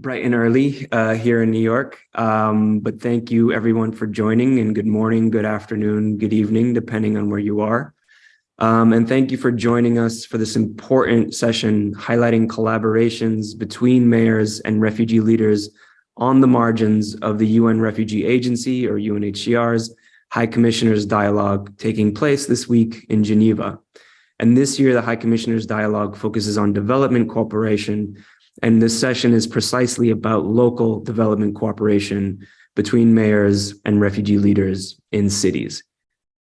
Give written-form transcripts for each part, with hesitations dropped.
bright and early here in New York. But thank you everyone for joining, and good morning, good afternoon, good evening, depending on where you are. And thank you for joining us for this important session highlighting collaborations between mayors and refugee leaders on the margins of the UN Refugee Agency, or UNHCR's, High Commissioner's Dialogue taking place this week in Geneva. And this year, the High Commissioner's Dialogue focuses on development cooperation, and this session is precisely about local development cooperation between mayors and refugee leaders in cities.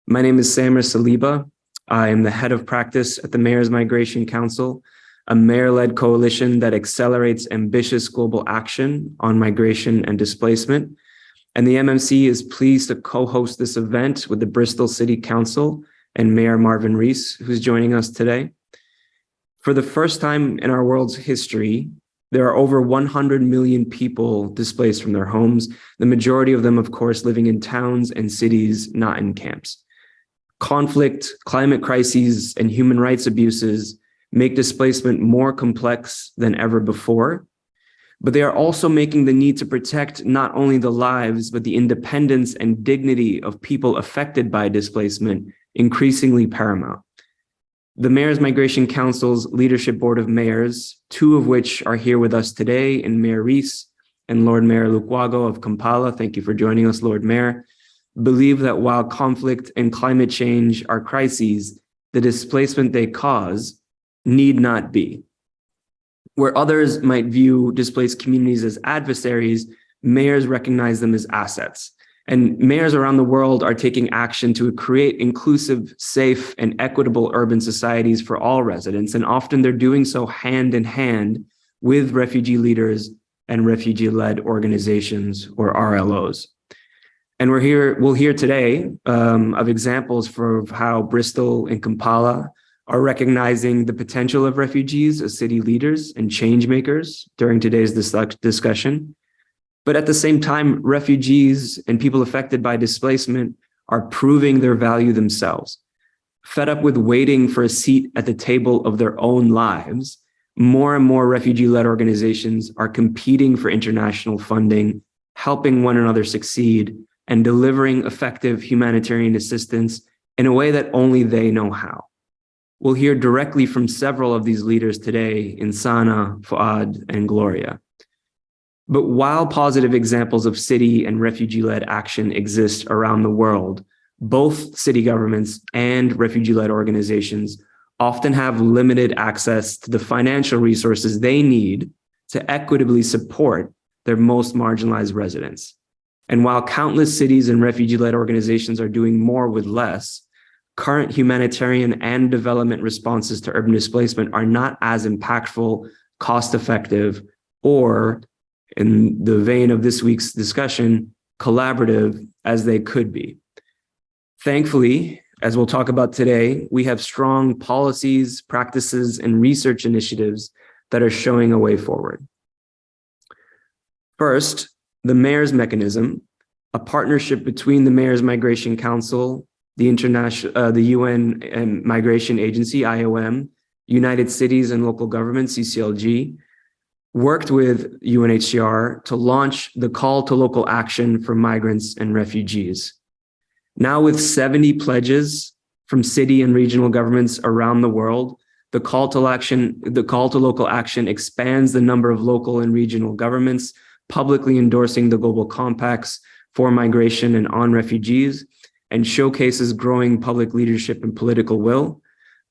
My name is Samer Saliba. I am the head of practice at the Mayors Migration Council, a mayor-led coalition that accelerates ambitious global action on migration and displacement. And the MMC is pleased to co-host this event with the Bristol City Council and Mayor Marvin Rees, who's joining us today. For the first time in our world's history, there are over 100 million people displaced from their homes, the majority of them, of course, living in towns and cities, not in camps. Conflict, climate crises, and human rights abuses make displacement more complex than ever before, but they are also making the need to protect not only the lives, but the independence and dignity of people affected by displacement increasingly paramount. The Mayors Migration Council's Leadership Board of Mayors, two of which are here with us today, in Mayor Rees and Lord Mayor Lukwago of Kampala, thank you for joining us, Lord Mayor, believe that while conflict and climate change are crises, the displacement they cause need not be. Where others might view displaced communities as adversaries, mayors recognize them as assets. And mayors around the world are taking action to create inclusive, safe, and equitable urban societies for all residents. And often they're doing so hand in hand with refugee leaders and refugee-led organizations, or RLOs. And we'll hear today of examples for how Bristol and Kampala are recognizing the potential of refugees as city leaders and change makers during today's discussion. But at the same time, refugees and people affected by displacement are proving their value themselves. Fed up with waiting for a seat at the table of their own lives, more and more refugee-led organizations are competing for international funding, helping one another succeed, and delivering effective humanitarian assistance in a way that only they know how. We'll hear directly from several of these leaders today in Sana, Fuad, and Gloria. But while positive examples of city and refugee-led action exist around the world, both city governments and refugee-led organizations often have limited access to the financial resources they need to equitably support their most marginalized residents. And while countless cities and refugee-led organizations are doing more with less, current humanitarian and development responses to urban displacement are not as impactful, cost-effective, or, in the vein of this week's discussion, collaborative as they could be. Thankfully, as we'll talk about today, we have strong policies, practices, and research initiatives that are showing a way forward. First, the Mayors Mechanism, a partnership between the Mayors Migration Council, the UN Migration Agency, IOM, United Cities and Local Governments, CCLG, worked with UNHCR to launch the Call to Local Action for Migrants and Refugees. Now with 70 pledges from city and regional governments around the world, the Call to Local Action expands the number of local and regional governments publicly endorsing the global compacts for migration and on refugees, and showcases growing public leadership and political will.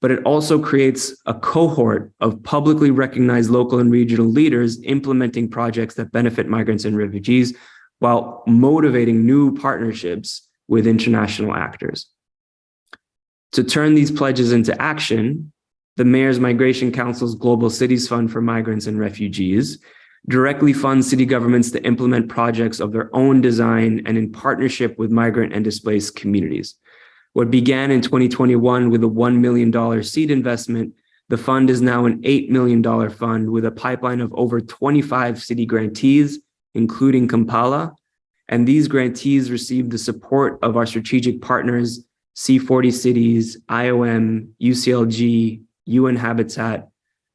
But it also creates a cohort of publicly recognized local and regional leaders implementing projects that benefit migrants and refugees while motivating new partnerships with international actors. To turn these pledges into action, the Mayors Migration Council's Global Cities Fund for Migrants and Refugees directly funds city governments to implement projects of their own design and in partnership with migrant and displaced communities. What began in 2021 with a $1 million seed investment, the fund is now an $8 million fund with a pipeline of over 25 city grantees, including Kampala. And these grantees received the support of our strategic partners, C40 Cities, IOM, UCLG, UN Habitat,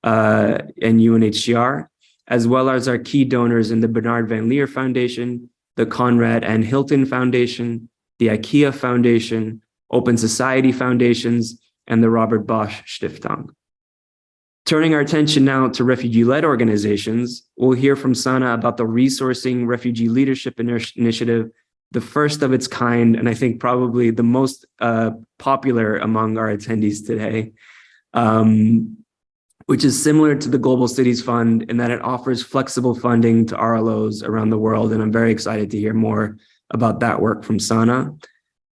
and UNHCR. as well as our key donors in the Bernard Van Leer Foundation, the Conrad and Hilton Foundation, the IKEA Foundation, Open Society Foundations, and the Robert Bosch Stiftung. Turning our attention now to refugee-led organizations, we'll hear from Sana about the Resourcing Refugee Leadership Initiative, the first of its kind, and I think probably the most popular among our attendees today, which is similar to the Global Cities Fund in that it offers flexible funding to RLOs around the world, and I'm very excited to hear more about that work from Sana.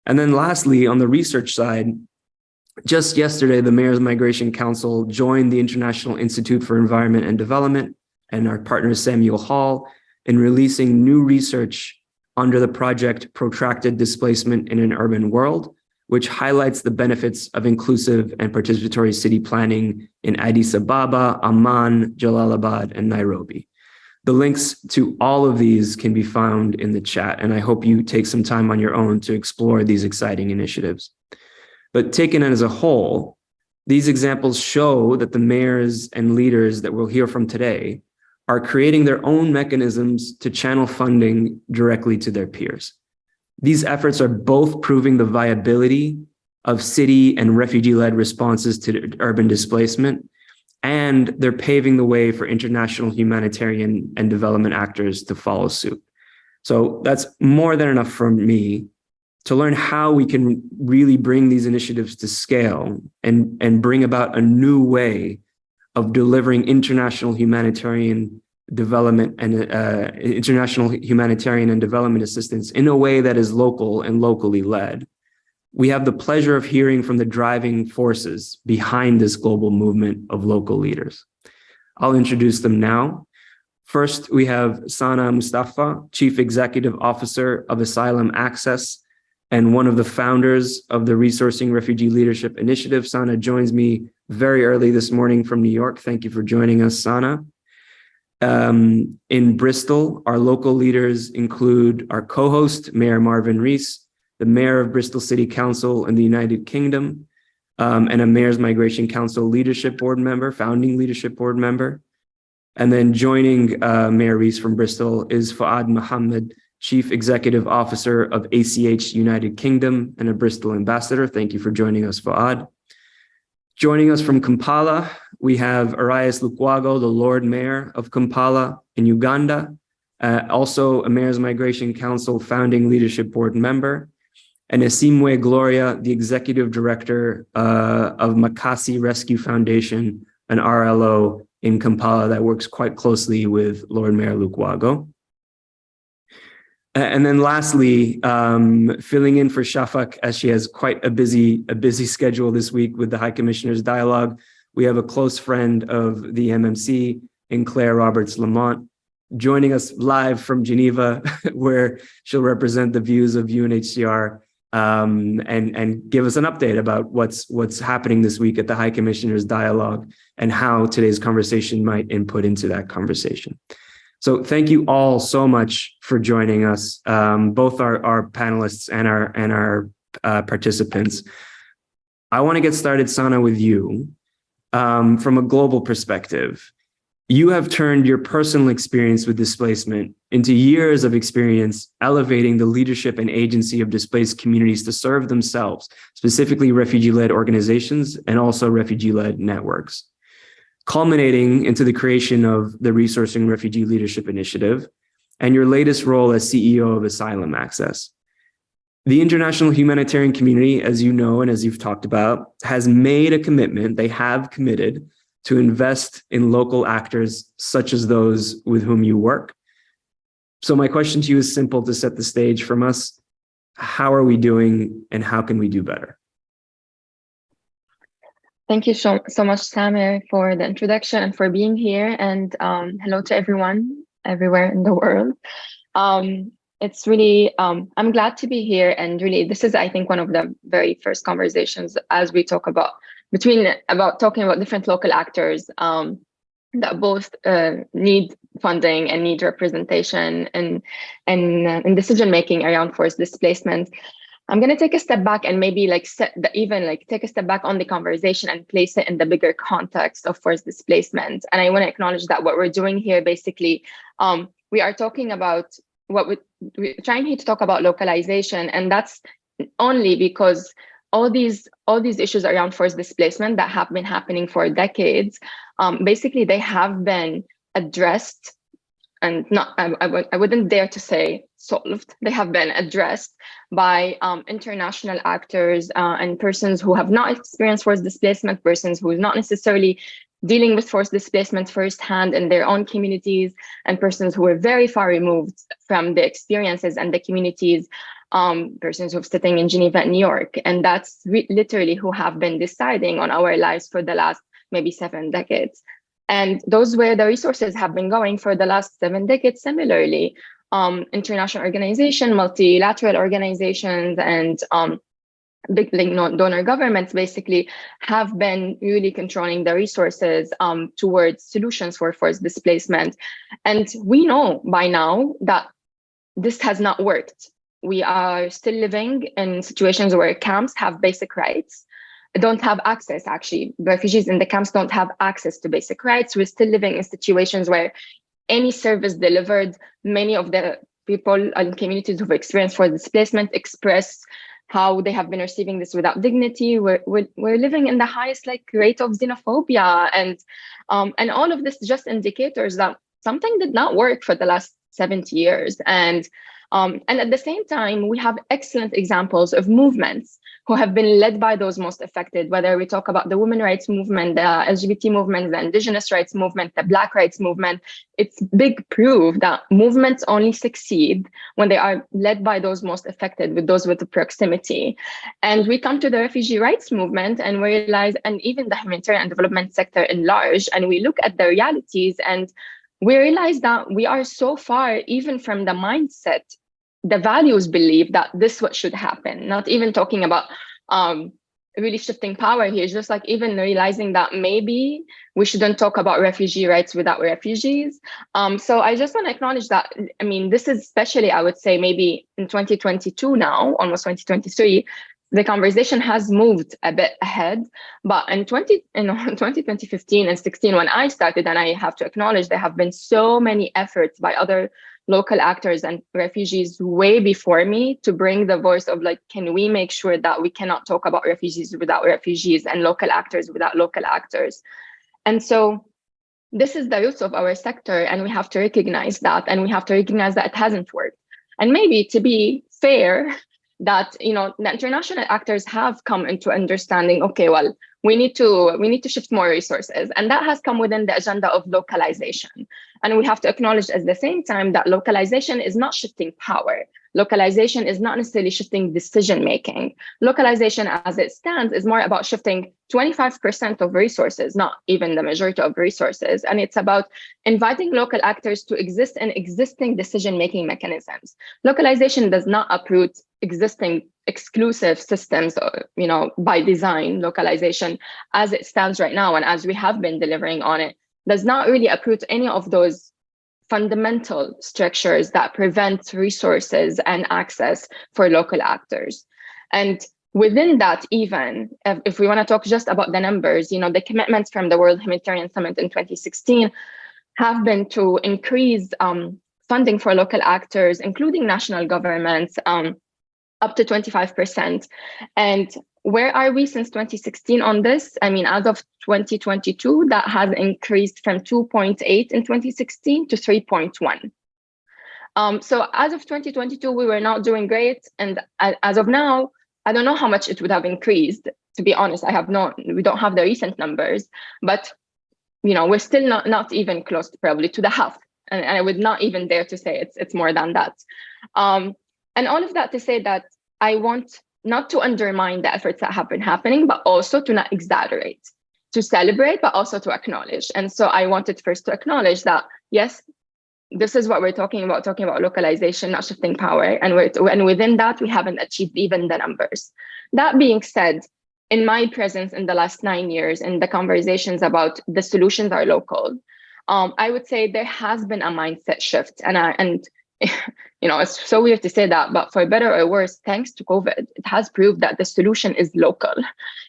And then lastly, on the research side, just yesterday, the Mayor's Migration Council joined the International Institute for Environment and Development and our partner Samuel Hall in releasing new research under the project Protracted Displacement in an Urban World, which highlights the benefits of inclusive and participatory city planning in Addis Ababa, Amman, Jalalabad, and Nairobi. The links to all of these can be found in the chat, and I hope you take some time on your own to explore these exciting initiatives. But taken as a whole, these examples show that the mayors and leaders that we'll hear from today are creating their own mechanisms to channel funding directly to their peers. These efforts are both proving the viability of city and refugee-led responses to urban displacement, and they're paving the way for international humanitarian and development actors to follow suit. So that's more than enough from me to learn how we can really bring these initiatives to scale and bring about a new way of delivering international humanitarian development and development assistance in a way that is local and locally led. We have the pleasure of hearing from the driving forces behind this global movement of local leaders. I'll introduce them now. First, we have Sana Mustafa, Chief Executive Officer of Asylum Access and one of the founders of the Resourcing Refugee Leadership Initiative. Sana joins me very early this morning from New York. Thank you for joining us, Sana. In Bristol, our local leaders include our co-host, Mayor Marvin Rees, the Mayor of Bristol City Council in the United Kingdom, and a Mayor's Migration Council Leadership Board member, founding Leadership Board member. And then joining Mayor Rees from Bristol is Fuad Mohammed, Chief Executive Officer of ACH United Kingdom and a Bristol ambassador. Thank you for joining us, Fuad. Joining us from Kampala, we have Arias Lukwago, the Lord Mayor of Kampala in Uganda, also a Mayor's Migration Council founding leadership board member, and Esimwe Gloria, the Executive Director of Makasi Rescue Foundation, an RLO in Kampala that works quite closely with Lord Mayor Lukwago. And then lastly, filling in for Shafak as she has quite a busy schedule this week with the High Commissioner's Dialogue, we have a close friend of the MMC in Claire Roberts-Lamont, joining us live from Geneva, where she'll represent the views of UNHCR and give us an update about what's happening this week at the High Commissioner's Dialogue and how today's conversation might input into that conversation. So thank you all so much for joining us, both our panelists and our participants. I want to get started, Sana, with you. From a global perspective, you have turned your personal experience with displacement into years of experience elevating the leadership and agency of displaced communities to serve themselves, specifically refugee-led organizations and also refugee-led networks, culminating into the creation of the Resourcing Refugee Leadership Initiative and your latest role as CEO of Asylum Access. The international humanitarian community, as you know and as you've talked about, has made a commitment, they have committed to invest in local actors such as those with whom you work. So my question to you is simple to set the stage from us. How are we doing and how can we do better? Thank you so much, Samir, for the introduction and for being here. And hello to everyone everywhere in the world. It's really, I'm glad to be here. And really, this is, I think, one of the very first conversations as we talk about talking about different local actors that both need funding and need representation and decision making around forced displacement. I'm going to take a step back and maybe like take a step back on the conversation and place it in the bigger context of forced displacement. And I want to acknowledge that what we're doing here, basically, we are talking about we're trying here to talk about localization, and that's only because all these issues around forced displacement that have been happening for decades, basically they have been addressed, and not I wouldn't dare to say solved. They have been addressed by international actors and persons who have not experienced forced displacement, persons who are not necessarily dealing with forced displacement firsthand in their own communities, and persons who are very far removed from the experiences and the communities, persons who are sitting in Geneva and New York. And that's literally who have been deciding on our lives for the last maybe 7 decades. And those where the resources have been going for the last 7 decades. Similarly, international organizations, multilateral organizations, and big donor governments basically have been really controlling the resources towards solutions for forced displacement. And we know by now that this has not worked. We are still living in situations where camps have basic rights, don't have access. Actually, refugees in the camps don't have access to basic rights. We're still living in situations where any service delivered, many of the people and communities who've experienced forced displacement express how they have been receiving this without dignity. We're living in the highest rate of xenophobia, and all of this just indicators that something did not work for the last 70 years. And at the same time, we have excellent examples of movements who have been led by those most affected, whether we talk about the women's rights movement, the LGBT movement, the indigenous rights movement, the Black rights movement. It's big proof that movements only succeed when they are led by those most affected, with those with the proximity. And we come to the refugee rights movement and we realize, and even the humanitarian and development sector in large, and we look at the realities and we realize that we are so far even from the mindset, the values believe that this is what should happen. Not even talking about really shifting power here, just even realizing that maybe we shouldn't talk about refugee rights without refugees. So I just want to acknowledge that, I mean, this is especially, I would say, maybe in 2022 now, almost 2023, the conversation has moved a bit ahead, but in 2015 and 16, when I started, and I have to acknowledge there have been so many efforts by other local actors and refugees way before me to bring the voice of can we make sure that we cannot talk about refugees without refugees and local actors without local actors. And so this is the roots of our sector, and we have to recognize that, and we have to recognize that it hasn't worked. And maybe to be fair, that the international actors have come into understanding, okay, well, we need to shift more resources, and that has come within the agenda of localization. And we have to acknowledge at the same time that localization is not shifting power. Localization is not necessarily shifting decision making. Localization as it stands is more about shifting 25% of resources, not even the majority of resources. And it's about inviting local actors to exist in existing decision making mechanisms. Localization does not uproot existing exclusive systems, by design. Localization as it stands right now, and as we have been delivering on it, does not really uproot any of those fundamental structures that prevent resources and access for local actors. And within that, even if we want to talk just about the numbers, the commitments from the World Humanitarian Summit in 2016 have been to increase funding for local actors, including national governments, up to 25%. And where are we since 2016 on this? I mean, as of 2022, that has increased from 2.8 in 2016 to 3.1. So as of 2022, we were not doing great. And as of now, I don't know how much it would have increased. To be honest, we don't have the recent numbers, but we're still not even close to probably to the half. And I would not even dare to say it's more than that. And all of that to say that I want not to undermine the efforts that have been happening, but also to not exaggerate, to celebrate, but also to acknowledge. And so I wanted first to acknowledge that, yes, this is what we're talking about localization, not shifting power. And within that, we haven't achieved even the numbers. That being said, in my presence in the last 9 years, in the conversations about the solutions are local, I would say there has been a mindset shift. And it's so weird to say that, but for better or worse, thanks to COVID, it has proved that the solution is local.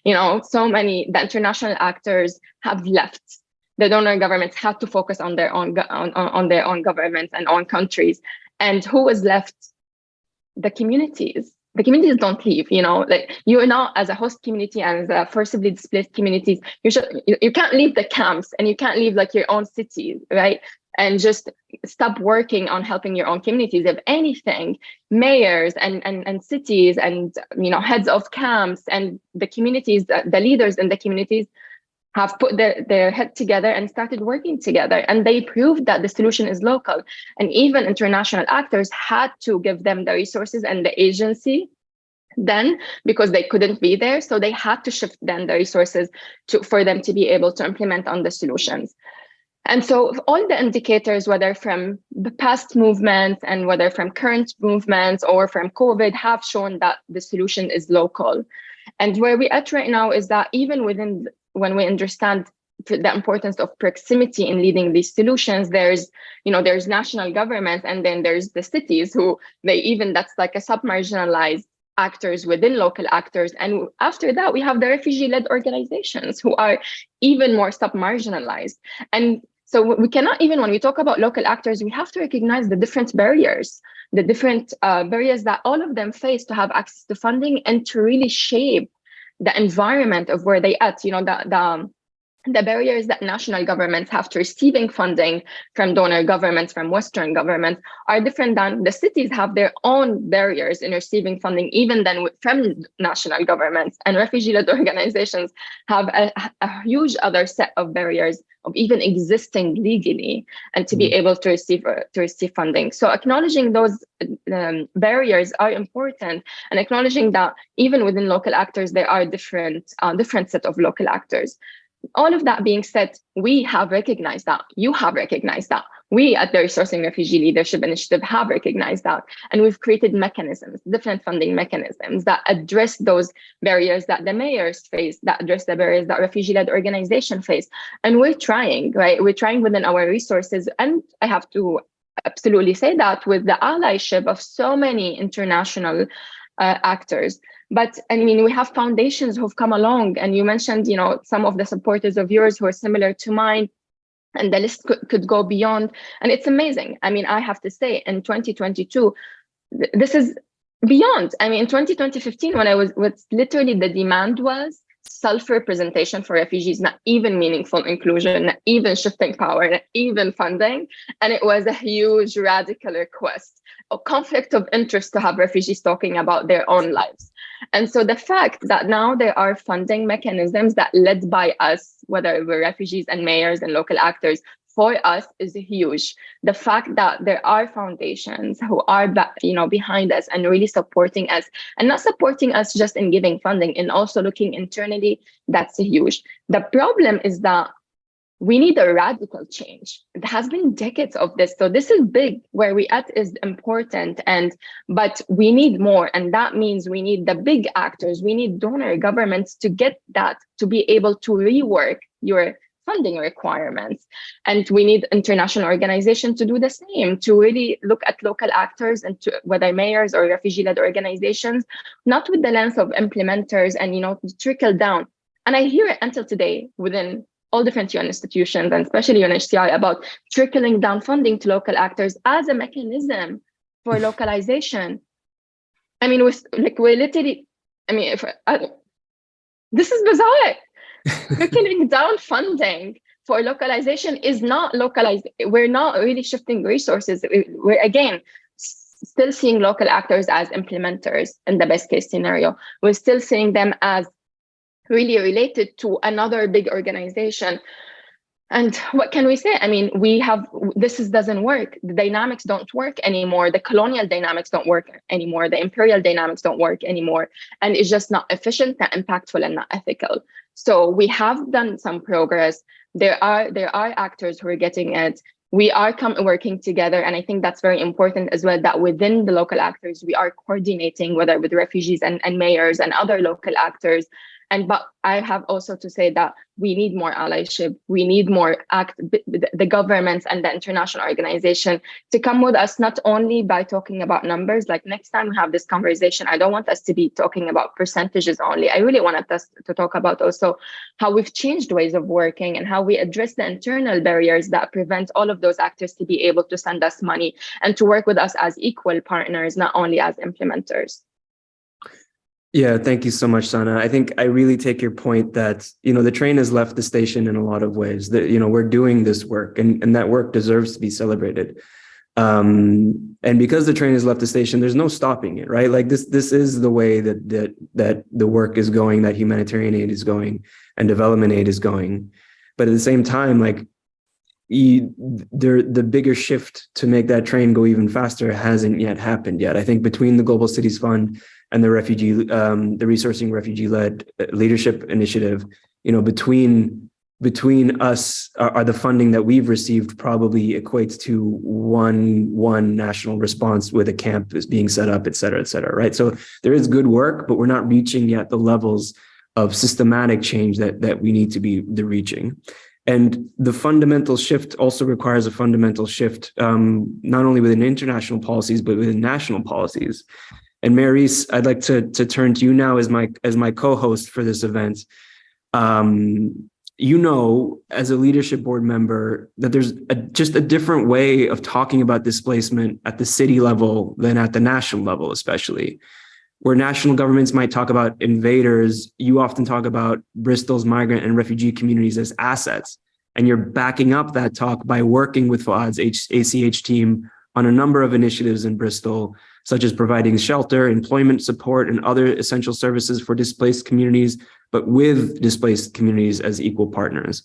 The international actors have left. The donor governments had to focus on their own governments and own countries. And who was left? The communities. The communities don't leave, like you're not, as a host community and as a forcibly displaced communities, you can't leave the camps, and you can't leave like your own cities, right? And just stop working on helping your own communities. If anything, mayors and cities and heads of camps and the communities, the leaders in the communities have put their head together and started working together. And they proved that the solution is local. And even international actors had to give them the resources and the agency then, because they couldn't be there. So they had to shift then the resources for them to be able to implement on the solutions. And so all the indicators, whether from the past movements and whether from current movements or from COVID, have shown that the solution is local. And where we're at right now is that even when we understand the importance of proximity in leading these solutions, there's national governments, and then there's the cities that's like a sub-marginalized actors within local actors. And after that, we have the refugee-led organizations who are even more sub-marginalized. And so we cannot, even when we talk about local actors, we have to recognize the different barriers that all of them face to have access to funding and to really shape the environment of where they at. The barriers that national governments have to receiving funding from donor governments, from Western governments, are different than the cities have their own barriers in receiving funding, even then from national governments. And refugee-led organizations have a huge other set of barriers of even existing legally and to be able to receive funding. So acknowledging those barriers are important, and acknowledging that even within local actors, there are different set of local actors. All of that being said, we have recognized that. You have recognized that. We at the Resourcing Refugee Leadership Initiative have recognized that. And we've created mechanisms, different funding mechanisms that address those barriers that the mayors face, that address the barriers that refugee-led organizations face. And we're trying, right? We're trying within our resources. And I have to absolutely say that with the allyship of so many international actors. But I mean, we have foundations who've come along, and you mentioned, some of the supporters of yours who are similar to mine, and the list could go beyond. And it's amazing. I mean, I have to say, in 2022, this is beyond. I mean, in 2015, what literally the demand was self-representation for refugees, not even meaningful inclusion, not even shifting power, not even funding. And it was a huge radical request, a conflict of interest to have refugees talking about their own lives. And so the fact that now there are funding mechanisms that led by us, whether we're refugees and mayors and local actors, for us is huge. The fact that there are foundations who are behind us and really supporting us, and not supporting us just in giving funding, and also looking internally, that's huge. The problem is that we need a radical change. It has been decades of this. So this is big. Where we at is important, but we need more. And that means we need the big actors. We need donor governments to get that, to be able to rework your funding requirements. And we need international organizations to do the same, to really look at local actors, and to whether mayors or refugee-led organizations, not with the lens of implementers and trickle down. And I hear it until today within all different UN institutions, and especially UNHCR, about trickling down funding to local actors as a mechanism for localization. I mean, we're literally, this is bizarre. Trickling down funding for localization is not localized. We're not really shifting resources. We're again still seeing local actors as implementers in the best case scenario. We're still seeing them as really related to another big organization. And what can we say? I mean, doesn't work. The dynamics don't work anymore. The colonial dynamics don't work anymore. The imperial dynamics don't work anymore. And it's just not efficient, not impactful, and not ethical. So we have done some progress. There are actors who are getting it. We are working together. And I think that's very important as well, that within the local actors, we are coordinating, whether with refugees and mayors and other local actors, But I have also to say that we need more allyship. We need more the governments and the international organization to come with us, not only by talking about numbers. Like next time we have this conversation, I don't want us to be talking about percentages only. I really want us to talk about also how we've changed ways of working and how we address the internal barriers that prevent all of those actors to be able to send us money and to work with us as equal partners, not only as implementers. Yeah, thank you so much, Sana. I think I really take your point that, the train has left the station in a lot of ways. That, we're doing this work and that work deserves to be celebrated. And because the train has left the station, there's no stopping it, right? Like this is the way that the work is going, that humanitarian aid is going and development aid is going. But at the same time, like the bigger shift to make that train go even faster hasn't yet happened yet. I think between the Global Cities Fund and the the Resourcing Refugee-Led Leadership Initiative, between us, are the funding that we've received probably equates to one national response with a camp is being set up, et cetera, right? So there is good work, but we're not reaching yet the levels of systematic change that we need to be reaching. And the fundamental shift also requires a fundamental shift, not only within international policies, but within national policies. And Maryse, I'd like to turn to you now as my co-host for this event. As a leadership board member, that there's just a different way of talking about displacement at the city level than at the national level, especially. Where national governments might talk about invaders, you often talk about Bristol's migrant and refugee communities as assets. And you're backing up that talk by working with Fuad's ACH team on a number of initiatives in Bristol, such as providing shelter, employment support, and other essential services for displaced communities, but with displaced communities as equal partners.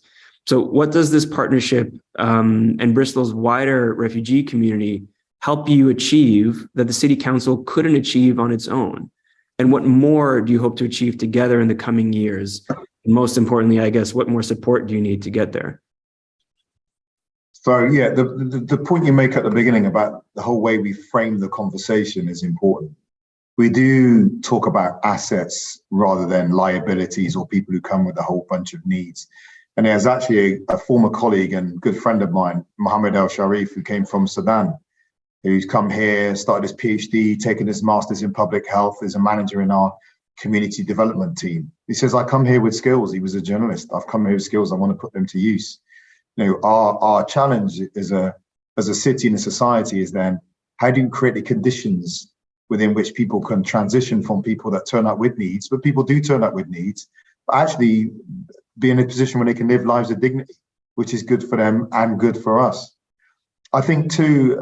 So what does this partnership and Bristol's wider refugee community help you achieve that the City Council couldn't achieve on its own? And what more do you hope to achieve together in the coming years? And most importantly, I guess, what more support do you need to get there? So yeah, the point you make at the beginning about the whole way we frame the conversation is important. We do talk about assets rather than liabilities or people who come with a whole bunch of needs. And there's actually a former colleague and good friend of mine, Mohammed El Sharif, who came from Sudan, who's come here, started his PhD, taken his master's in public health, is a manager in our community development team. He says, I come here with skills. He was a journalist. I've come here with skills. I want to put them to use. Our challenge as a city and a society is then, how do you create the conditions within which people can transition from people that turn up with needs, but people do turn up with needs, but actually be in a position where they can live lives of dignity, which is good for them and good for us. I think too,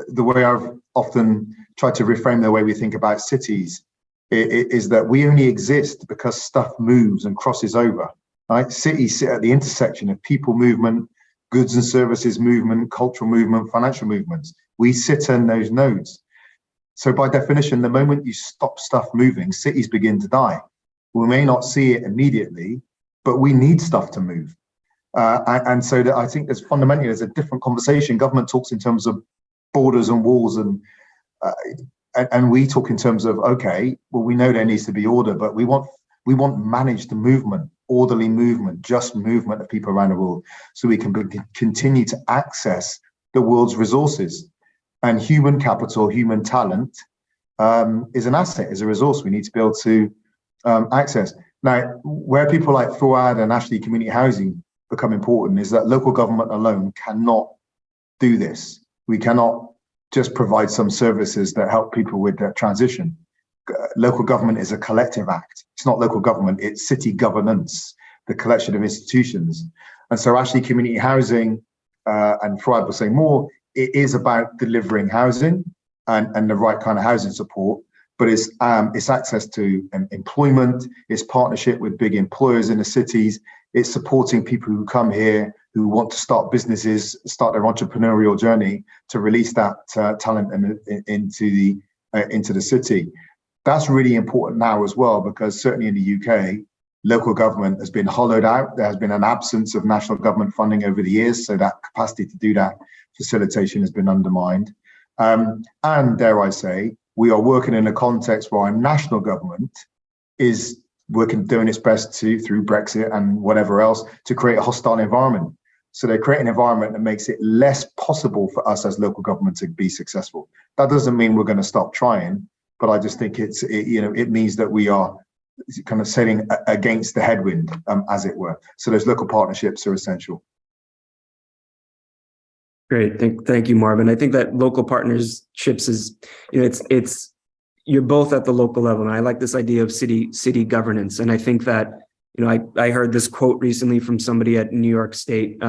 the way I've often tried to reframe the way we think about cities is that we only exist because stuff moves and crosses over. Right? Cities sit at the intersection of people movement, goods and services movement, cultural movement, financial movements. We sit in those nodes. So by definition, the moment you stop stuff moving, cities begin to die. We may not see it immediately, but we need stuff to move. And so that I think there's a different conversation. Government talks in terms of borders and walls, and we talk in terms of, okay, well, we know there needs to be order, but we want managed movement, orderly movement, just movement of people around the world, so we can continue to access the world's resources. And human capital, human talent is an asset, is a resource we need to be able to access. Now, where people like Fuad and Ashley Community Housing become important is that local government alone cannot do this. We cannot just provide some services that help people with their transition. Local government is a collective act. It's not local government, it's city governance, the collection of institutions. And so Ashley Community Housing, and Fuad will say more, it is about delivering housing and the right kind of housing support, but it's access to employment, it's partnership with big employers in the cities, it's supporting people who come here who want to start businesses, start their entrepreneurial journey, to release that talent into the city. That's really important now as well, because certainly in the UK, local government has been hollowed out. There has been an absence of national government funding over the years, so that capacity to do that facilitation has been undermined. And dare I say, we are working in a context where our national government is doing its best through Brexit and whatever else, to create a hostile environment. So they create an environment that makes it less possible for us as local government to be successful. That doesn't mean we're going to stop trying, but I just think it means that we are kind of sailing against the headwind, as it were. So those local partnerships are essential. Great, thank you, Marvin. I think that local partnerships is, it's you're both at the local level, and I like this idea of city governance. And I think that, I heard this quote recently from somebody at New York State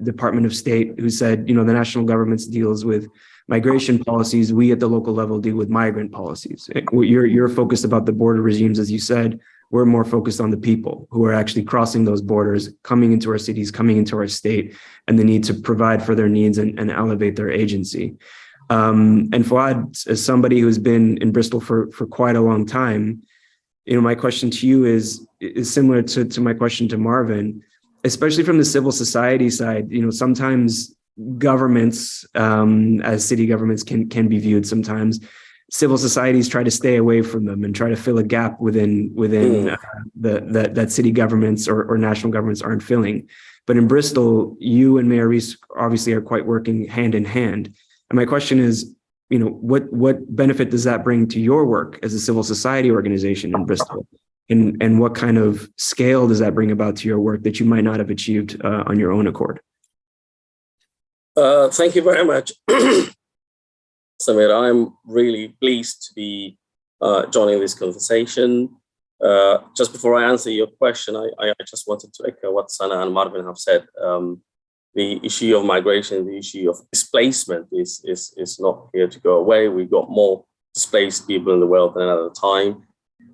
Department of State who said, the national government deals with migration policies. We at the local level deal with migrant policies. You're focused about the border regimes, as you said. We're more focused on the people who are actually crossing those borders, coming into our cities, coming into our state, and the need to provide for their needs and elevate their agency. And Fuad, as somebody who's been in Bristol for quite a long time, my question to you is similar to my question to Marvin, especially from the civil society side. Sometimes governments, as city governments, can be viewed sometimes. Civil societies try to stay away from them and try to fill a gap within that city governments or national governments aren't filling. But in Bristol, you and Mayor Rees obviously are quite working hand in hand. And my question is, what benefit does that bring to your work as a civil society organization in Bristol? And what kind of scale does that bring about to your work that you might not have achieved on your own accord? Thank you very much, Samir. I'm really pleased to be joining this conversation. Just before I answer your question, I just wanted to echo what Sana and Marvin have said. The issue of migration, the issue of displacement is not here to go away. We've got more displaced people in the world than at a time.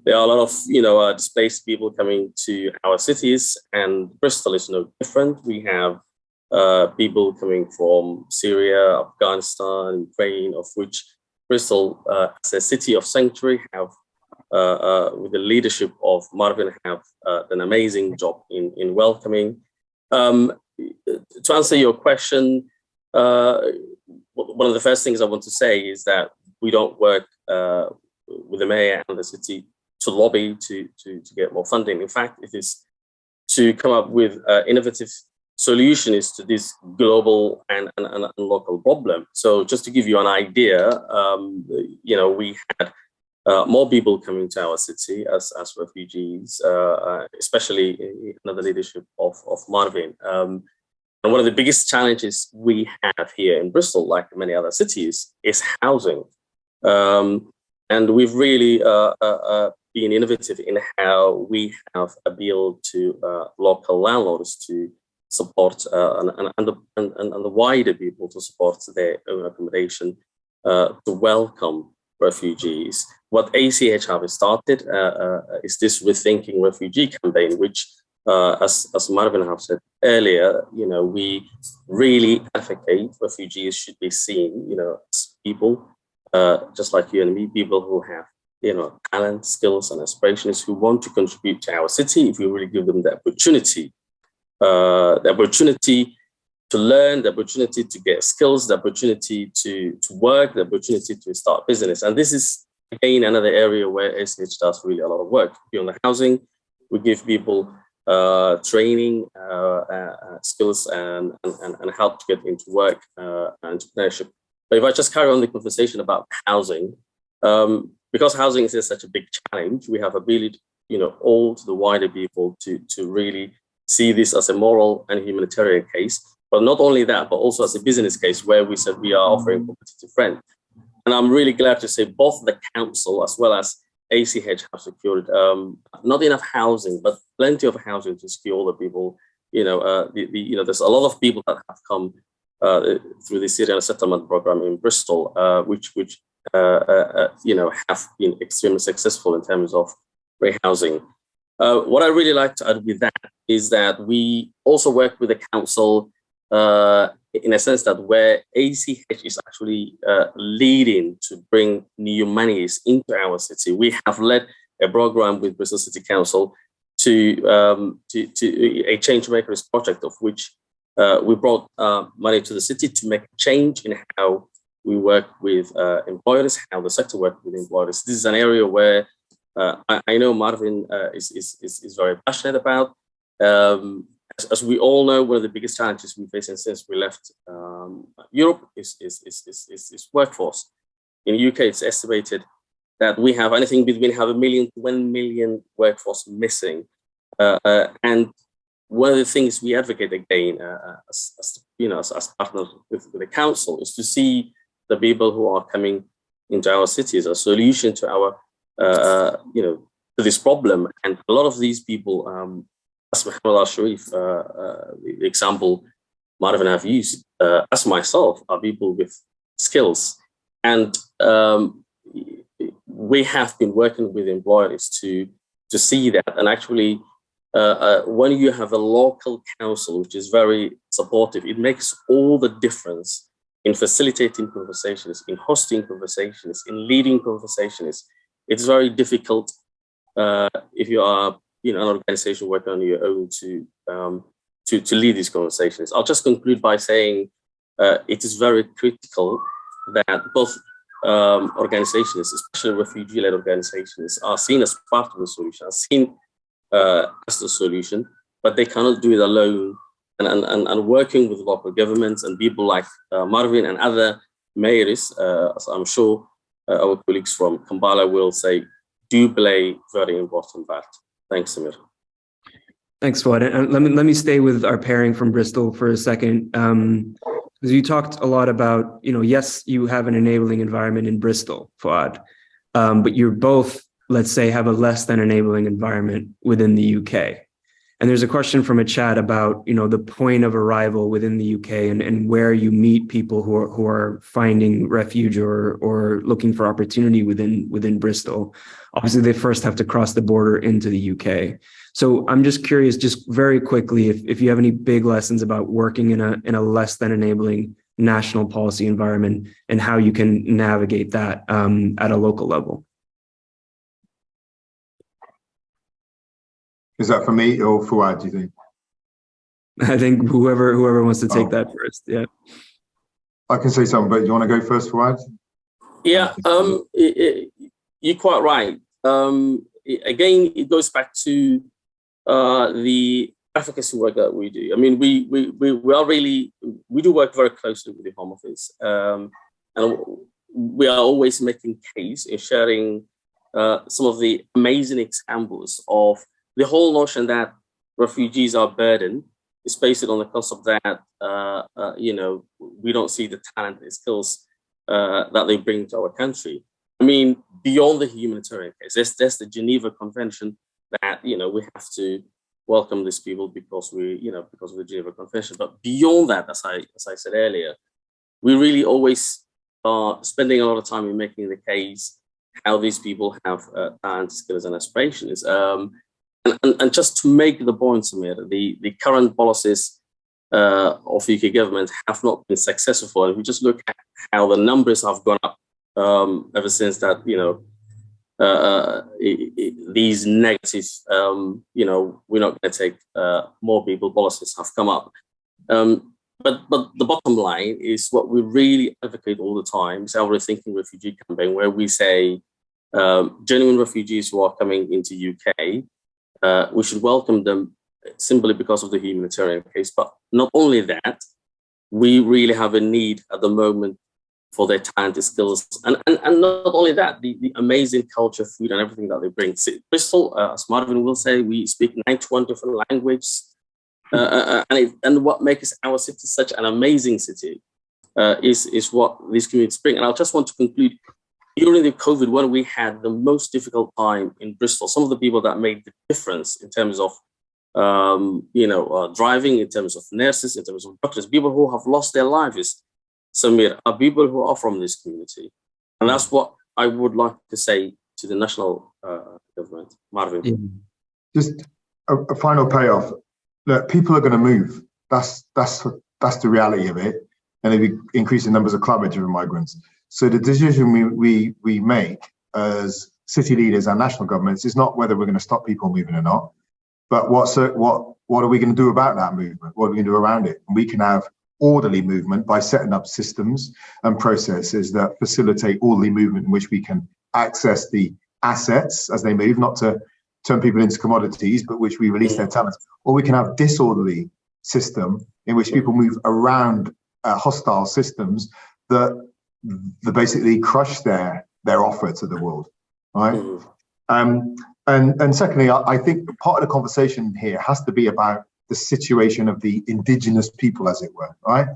There are a lot of displaced people coming to our cities, and Bristol is no different. We have people coming from Syria, Afghanistan, Ukraine, of which Bristol, as a city of sanctuary, have, with the leadership of Marvin, have done an amazing job in welcoming. To answer your question, one of the first things I want to say is that we don't work with the mayor and the city to lobby to get more funding. In fact, it is to come up with innovative solutions to this global and local problem. So just to give you an idea, we had more people coming to our city as refugees, especially under the leadership of Marvin. And one of the biggest challenges we have here in Bristol, like many other cities, is housing. And we've really been innovative in how we have appealed to local landlords to support and the wider people to support their own accommodation to welcome refugees. What ACH have started is this Rethinking Refugee campaign, which, as Marvin have said earlier, we really advocate refugees should be seen, as people just like you and me, people who have, talent, skills, and aspirations, who want to contribute to our city if we really give them the opportunity to learn, the opportunity to get skills, the opportunity to work, the opportunity to start business. And this is, again, another area where ACH does really a lot of work. Beyond the housing, we give people training, skills, and help to get into work and entrepreneurship. But if I just carry on the conversation about housing, because housing is such a big challenge, we have ability, all to the wider people to really see this as a moral and humanitarian case. But not only that, but also as a business case where we said we are offering competitive rent. And I'm really glad to say both the council as well as ACH have secured not enough housing, but plenty of housing to secure all the people. There's a lot of people that have come through the Syrian settlement program in Bristol, which have been extremely successful in terms of rehousing. What I really like to add with that is that we also work with the council in a sense that where ACH is actually leading to bring new monies into our city. We have led a program with Bristol City Council to a change makers project, of which we brought money to the city to make a change in how we work with employers, how the sector works with employers. This is an area where I know Marvin is very passionate about. As we all know, one of the biggest challenges we face since we left Europe is workforce. In the UK, it's estimated that we have anything between 1 million to 1 million workforce missing. And one of the things we advocate again, as partners with the council, is to see the people who are coming into our cities a solution to our, to this problem. And a lot of these people, as Mohammed Al-Sharif, the example Marvin have used, as myself, are people with skills. And we have been working with employers to see that. And actually, when you have a local council, which is very supportive, it makes all the difference in facilitating conversations, in hosting conversations, in leading conversations. It's very difficult if you are, an organization working on your own to lead these conversations. I'll just conclude by saying it is very critical that both organizations, especially refugee-led organizations, are seen as part of the solution, are seen as the solution, but they cannot do it alone. And working with local governments and people like Marvin and other mayors, as I'm sure our colleagues from Kampala will say, do play very important part. Thanks, Samir. Thanks, Fuad. And let me stay with our pairing from Bristol for a second. Because you talked a lot about, yes, you have an enabling environment in Bristol, Fuad, but you're both, let's say, have a less than enabling environment within the UK. And there's a question from a chat about, the point of arrival within the UK and where you meet people who are finding refuge or looking for opportunity within Bristol. Obviously, they first have to cross the border into the UK. So I'm just curious, just very quickly, if you have any big lessons about working in a less than enabling national policy environment and how you can navigate that at a local level. Is that for me or Fuad, do you think? I think whoever wants to take that first. Yeah. I can say something, but do you want to go first, Fuad? Yeah, you're quite right. Again, it goes back to the advocacy work that we do. I mean, we do work very closely with the Home Office, and we are always making case in sharing some of the amazing examples of the whole notion that refugees are burdened is based on the concept that, we don't see the talent and skills that they bring to our country. I mean, beyond the humanitarian case, there's the Geneva Convention that, we have to welcome these people because of the Geneva Convention. But beyond that, as I said earlier, we really always are spending a lot of time in making the case how these people have talent, skills, and aspirations. And just to make the point, Samir, the current policies of UK government have not been successful. And we just look at how the numbers have gone up ever since that, these negative, we're not going to take more people policies have come up. But the bottom line is what we really advocate all the time is our Rethinking Refugee campaign, where we say genuine refugees who are coming into UK, we should welcome them simply because of the humanitarian case. But not only that, we really have a need at the moment for their talent, skills, and not only that, the amazing culture, food, and everything that they bring. Bristol, as Marvin will say, we speak 91 different languages, and what makes our city such an amazing city is what these communities bring. And I just want to conclude. During the COVID, when we had the most difficult time in Bristol, some of the people that made the difference in terms of, driving, in terms of nurses, in terms of doctors, people who have lost their lives, Samir, are people who are from this community. And that's what I would like to say to the national government. Marvin. Yeah. Just a final payoff. Look, people are going to move. That's the reality of it. And if we increase the numbers of climate-driven migrants. So the decision we make as city leaders and national governments is not whether we're going to stop people moving or not, but what are we going to do about that movement? What are we going to do around it? And we can have orderly movement by setting up systems and processes that facilitate orderly movement in which we can access the assets as they move, not to turn people into commodities, but which we release their talents. Or we can have disorderly system in which people move around hostile systems that basically crush their offer to the world, right? And secondly, I think part of the conversation here has to be about the situation of the indigenous people, as it were, right?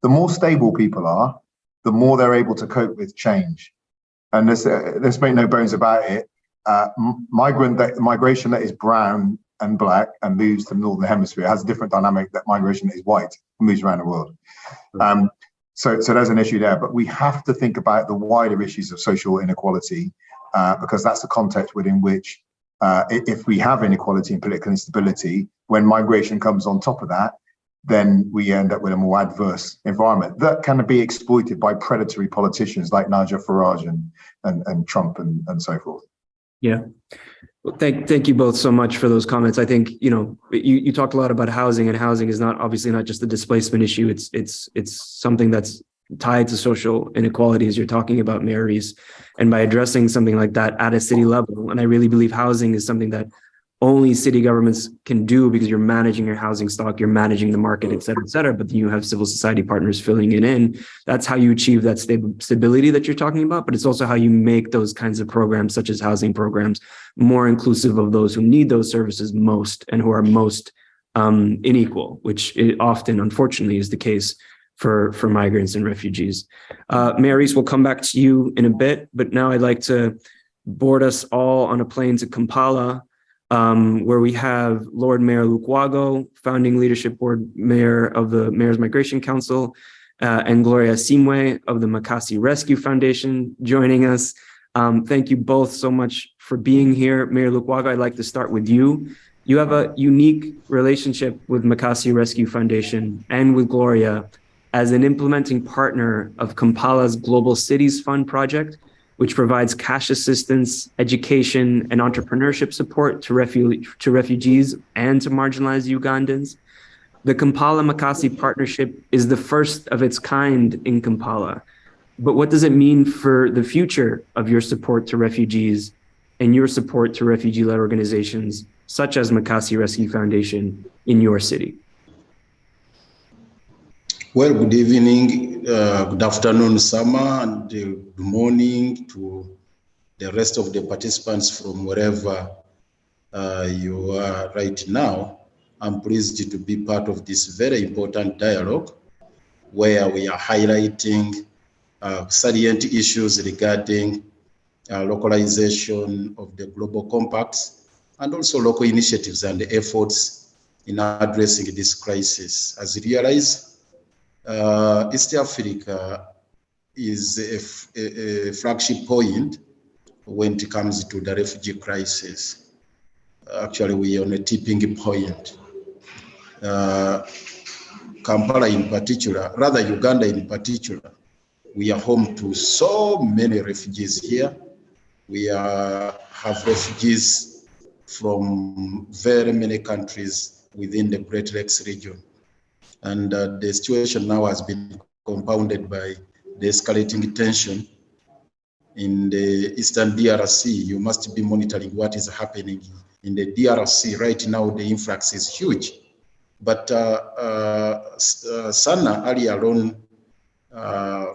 The more stable people are, the more they're able to cope with change. And let's make no bones about it. Migration that is brown and black and moves to the northern hemisphere has a different dynamic that migration that is white and moves around the world. So there's an issue there, but we have to think about the wider issues of social inequality because that's the context within which if we have inequality and political instability, when migration comes on top of that, then we end up with a more adverse environment that can be exploited by predatory politicians like Nigel Farage and Trump and so forth. Yeah. Well, thank you both so much for those comments. I think, you talked a lot about housing, and housing is obviously not just a displacement issue. It's something that's tied to social inequalities. You're talking about, Mayor Rees, and by addressing something like that at a city level, and I really believe housing is something that only city governments can do because you're managing your housing stock, you're managing the market, et cetera, but then you have civil society partners filling it in. That's how you achieve that stability that you're talking about, but it's also how you make those kinds of programs, such as housing programs, more inclusive of those who need those services most and who are most unequal, which often, unfortunately, is the case for migrants and refugees. Mayor Rees, we'll come back to you in a bit, but now I'd like to board us all on a plane to Kampala, where we have Lord Mayor Lukwago, founding leadership board mayor of the Mayor's Migration Council, and Gloria Simwe of the Makasi Rescue Foundation joining us. Thank you both so much for being here. Mayor Lukwago, I'd like to start with you. You have a unique relationship with Makasi Rescue Foundation and with Gloria as an implementing partner of Kampala's Global Cities Fund project, which provides cash assistance, education, and entrepreneurship support to refugees and to marginalized Ugandans. The Kampala-Makasi partnership is the first of its kind in Kampala. But what does it mean for the future of your support to refugees and your support to refugee-led organizations, such as Makasi Rescue Foundation, in your city? Well, good evening, good afternoon, Sama, and good morning to the rest of the participants from wherever you are right now. I'm pleased to be part of this very important dialogue where we are highlighting salient issues regarding localization of the global compacts and also local initiatives and efforts in addressing this crisis. As you realize, East Africa is a flagship point when it comes to the refugee crisis. Actually, we are on a tipping point. Kampala in particular, rather Uganda in particular, we are home to so many refugees here. We have refugees from very many countries within the Great Lakes region. And the situation now has been compounded by the escalating tension in the Eastern DRC. You must be monitoring what is happening in the DRC. Right now, the influx is huge. But Sana earlier on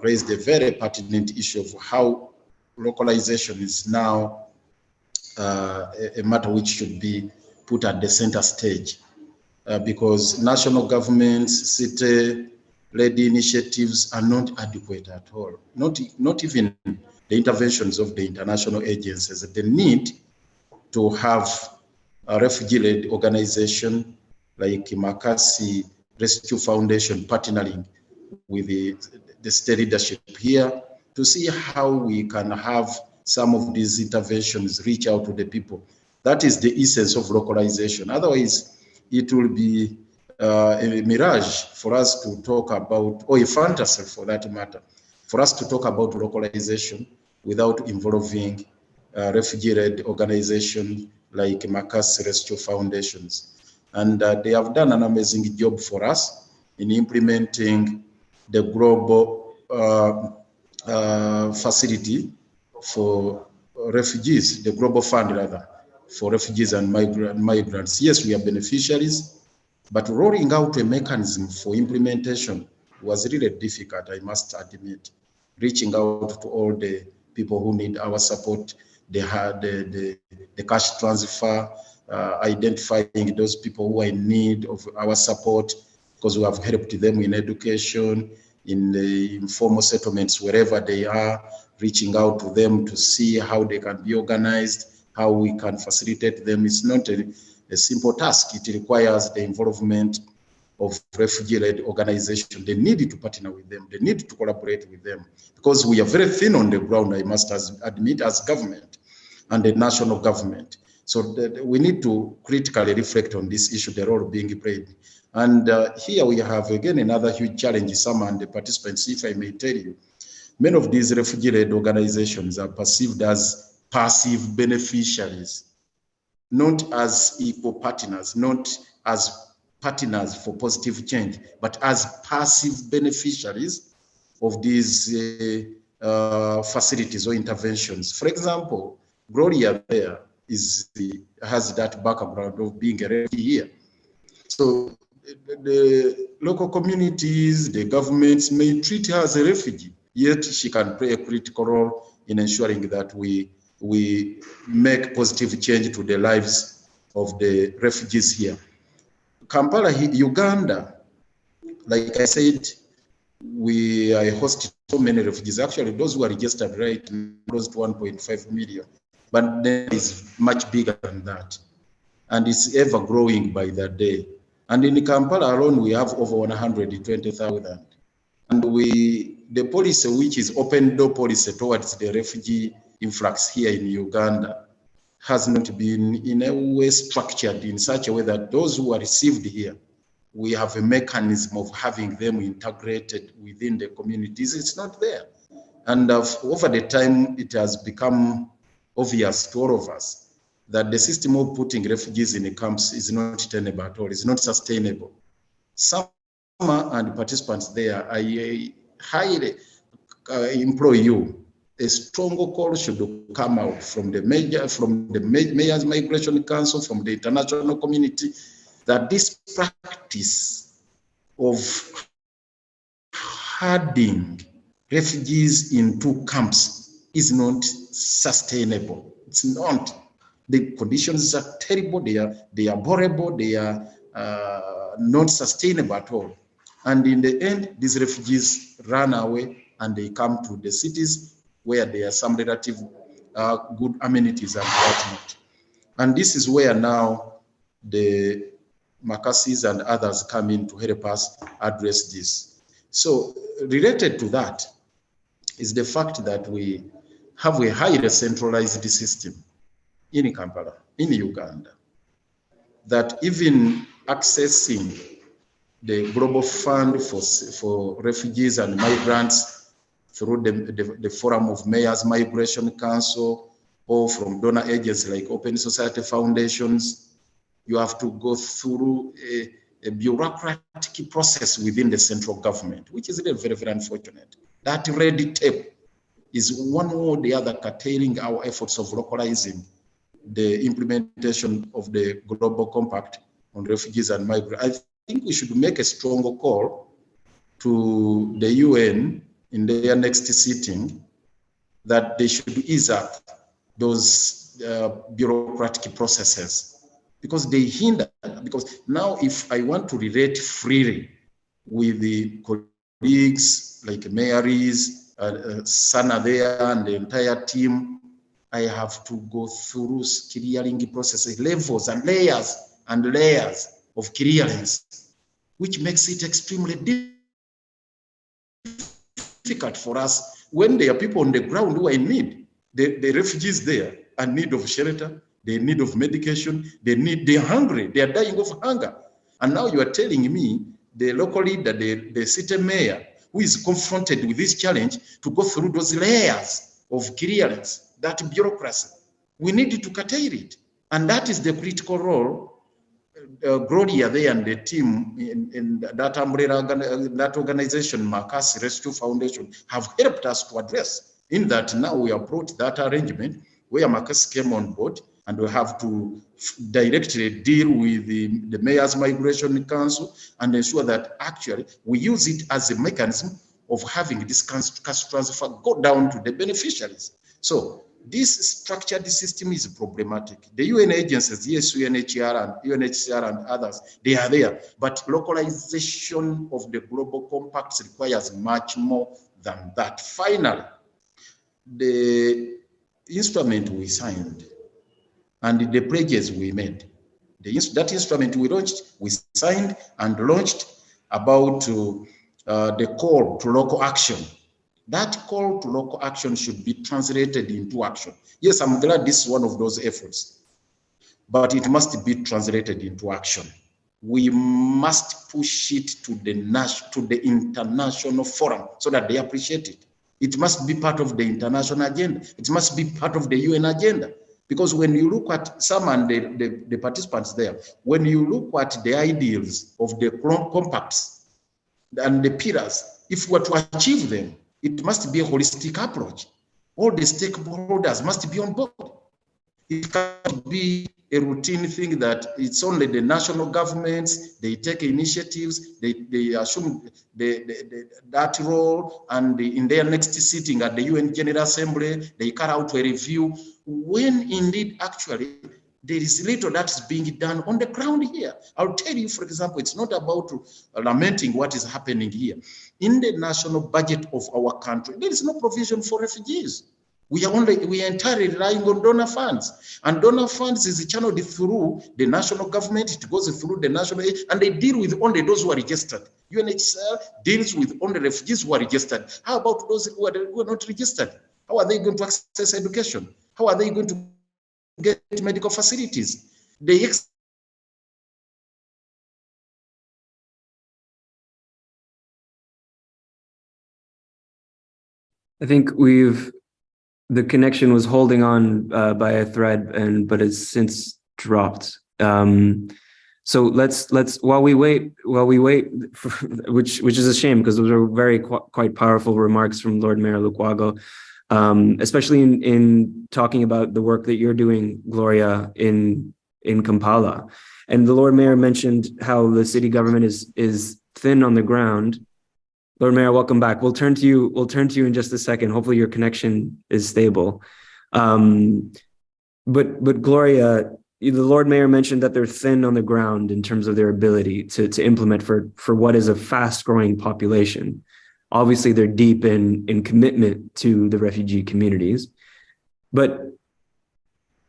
raised a very pertinent issue of how localization is now a matter which should be put at the center stage. Because national governments, city-led initiatives are not adequate at all. Not even the interventions of the international agencies. The need to have a refugee-led organization like Makasi Rescue Foundation partnering with the state leadership here to see how we can have some of these interventions reach out to the people. That is the essence of localization. Otherwise, it will be a mirage for us to talk about, or a fantasy for that matter, for us to talk about localization without involving refugee-led organizations like Makasi Rescue Foundations. And they have done an amazing job for us in implementing the global facility for refugees, the global fund rather, for refugees and migrants. Yes, we are beneficiaries, but rolling out a mechanism for implementation was really difficult, I must admit. Reaching out to all the people who need our support, they had the cash transfer, identifying those people who are in need of our support, because we have helped them in education, in the informal settlements, wherever they are, reaching out to them to see how they can be organized, how we can facilitate them. It's not a simple task. It requires the involvement of refugee-led organizations. They need to partner with them. They need to collaborate with them, because we are very thin on the ground, I must admit, as government and the national government. So we need to critically reflect on this issue, the role being played. And here we have, again, another huge challenge, some and the participants, if I may tell you. Many of these refugee-led organizations are perceived as passive beneficiaries, not as equal partners, not as partners for positive change, but as passive beneficiaries of these facilities or interventions. For example, Gloria there has that background of being a refugee here. So the local communities, the governments may treat her as a refugee, yet she can play a critical role in ensuring that we make positive change to the lives of the refugees here. Kampala, Uganda, like I said, I host so many refugees. Actually, those who are registered right close to 1.5 million, but then it's much bigger than that. And it's ever growing by the day. And in Kampala alone, we have over 120,000. And the policy, which is open door policy towards the refugee influx here in Uganda, has not been in a way structured in such a way that those who are received here, we have a mechanism of having them integrated within the communities. It's not there. And over the time, it has become obvious to all of us that the system of putting refugees in the camps is not tenable at all. It's not sustainable. Some and participants there, I highly implore you, a stronger call should come out from the Mayors Migration Council, from the international community, that this practice of herding refugees into camps is not sustainable. It's not. The conditions are terrible. They are horrible. They are not sustainable at all. And in the end, these refugees run away and they come to the cities where there are some relative good amenities and whatnot. And this is where now the Makasis and others come in to help us address this. So related to that is the fact that we have a highly centralized system in Kampala, in Uganda, that even accessing the global fund for refugees and migrants through the forum of Mayors Migration Council or from donor agencies like Open Society Foundations, you have to go through a bureaucratic process within the central government, which is really very, very unfortunate. That red tape is one or the other curtailing our efforts of localizing the implementation of the Global Compact on refugees and migrants. I think we should make a stronger call to the UN in their next sitting that they should ease up those bureaucratic processes, because they hinder. Because now if I want to relate freely with the colleagues like Mary's, Sana there and the entire team, I have to go through clearing processes, levels and layers of clearance, which makes it extremely difficult for us when there are people on the ground who are in need. The refugees there are in need of shelter, they are in need of medication, they're hungry, they are dying of hunger. And now you are telling me the local leader, the city mayor, who is confronted with this challenge, to go through those layers of clearance, that bureaucracy. We need to curtail it. And that is the critical role Gloria there and the team in that umbrella, that organization, Makasi Rescue Foundation, have helped us to address, in that now we have brought that arrangement where Makasi came on board, and we have to directly deal with the Mayor's Migration Council and ensure that actually we use it as a mechanism of having this cash transfer go down to the beneficiaries. So this structured system is problematic. The UN agencies, yes, UNHCR and others, they are there, but localization of the global compacts requires much more than that. Finally, the instrument we signed and the pledges we made, that instrument we signed and launched about the call to local action. That call to local action should be translated into action. Yes, I'm glad this is one of those efforts, but it must be translated into action. We must push it to the international forum so that they appreciate it. It must be part of the international agenda. It must be part of the UN agenda. Because when you look at some and the participants there, when you look at the ideals of the compacts and the pillars, if we're to achieve them, it must be a holistic approach. All the stakeholders must be on board. It can't be a routine thing that it's only the national governments, they take initiatives, they assume that role, and in their next sitting at the UN General Assembly, they carry out a review, when indeed actually there is little that is being done on the ground here. I'll tell you, for example, it's not about lamenting what is happening here. In the national budget of our country, there is no provision for refugees. We are entirely relying on donor funds, and donor funds is channeled through the national government. It goes through the national aid, and they deal with only those who are registered. UNHCR deals with only refugees who are registered. How about those who are not registered? How are they going to access education? How are they going to get medical facilities? I think the connection was holding on by a thread, but it's since dropped. So let's while we wait, for, which is a shame, because those are very quite powerful remarks from Lord Mayor Lukwago, especially in talking about the work that you're doing, Gloria, in Kampala. And the Lord Mayor mentioned how the city government is thin on the ground. Lord Mayor, welcome back. We'll turn to you in just a second. Hopefully your connection is stable. But Gloria, the Lord Mayor mentioned that they're thin on the ground in terms of their ability to implement for what is a fast-growing population. Obviously, they're deep in commitment to the refugee communities. But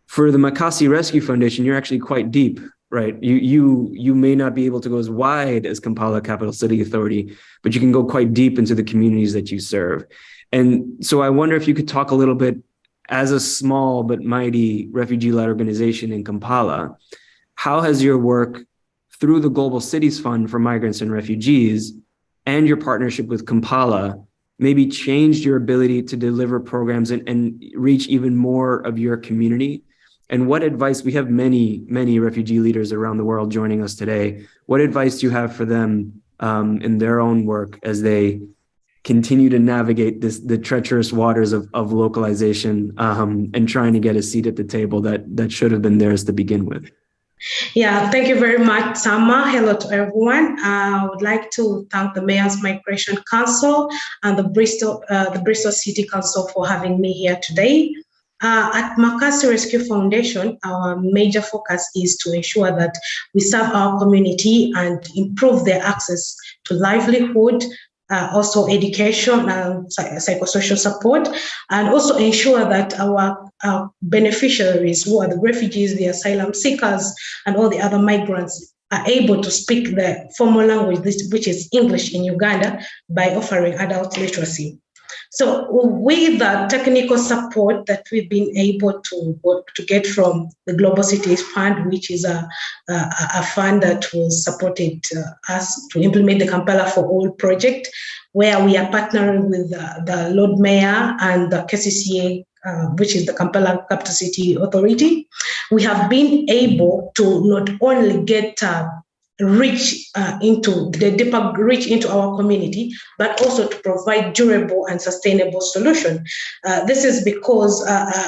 for the Makasi Rescue Foundation, you're actually quite deep, right? You may not be able to go as wide as Kampala Capital City Authority, but you can go quite deep into the communities that you serve. And so I wonder if you could talk a little bit, as a small but mighty refugee-led organization in Kampala, how has your work through the Global Cities Fund for Migrants and Refugees and your partnership with Kampala maybe changed your ability to deliver programs and reach even more of your community? And what advice, we have many refugee leaders around the world joining us today. What advice do you have for them in their own work as they continue to navigate the treacherous waters of localization and trying to get a seat at the table that should have been theirs to begin with? Yeah, thank you very much, Sama. Hello to everyone. I would like to thank the Mayor's Migration Council and the Bristol City Council for having me here today. At Makasi Rescue Foundation, our major focus is to ensure that we serve our community and improve their access to livelihood, also education and psychosocial support, and also ensure that our beneficiaries, who are the refugees, the asylum seekers, and all the other migrants, are able to speak the formal language, which is English in Uganda, by offering adult literacy. So with the technical support that we've been able to get from the Global Cities Fund, which is a fund that was supported us to implement the Kampala for All project, where we are partnering with the Lord Mayor and the KCCA, which is the Kampala Capital City Authority, we have been able to not only get reach into our community, but also to provide durable and sustainable solution. This is because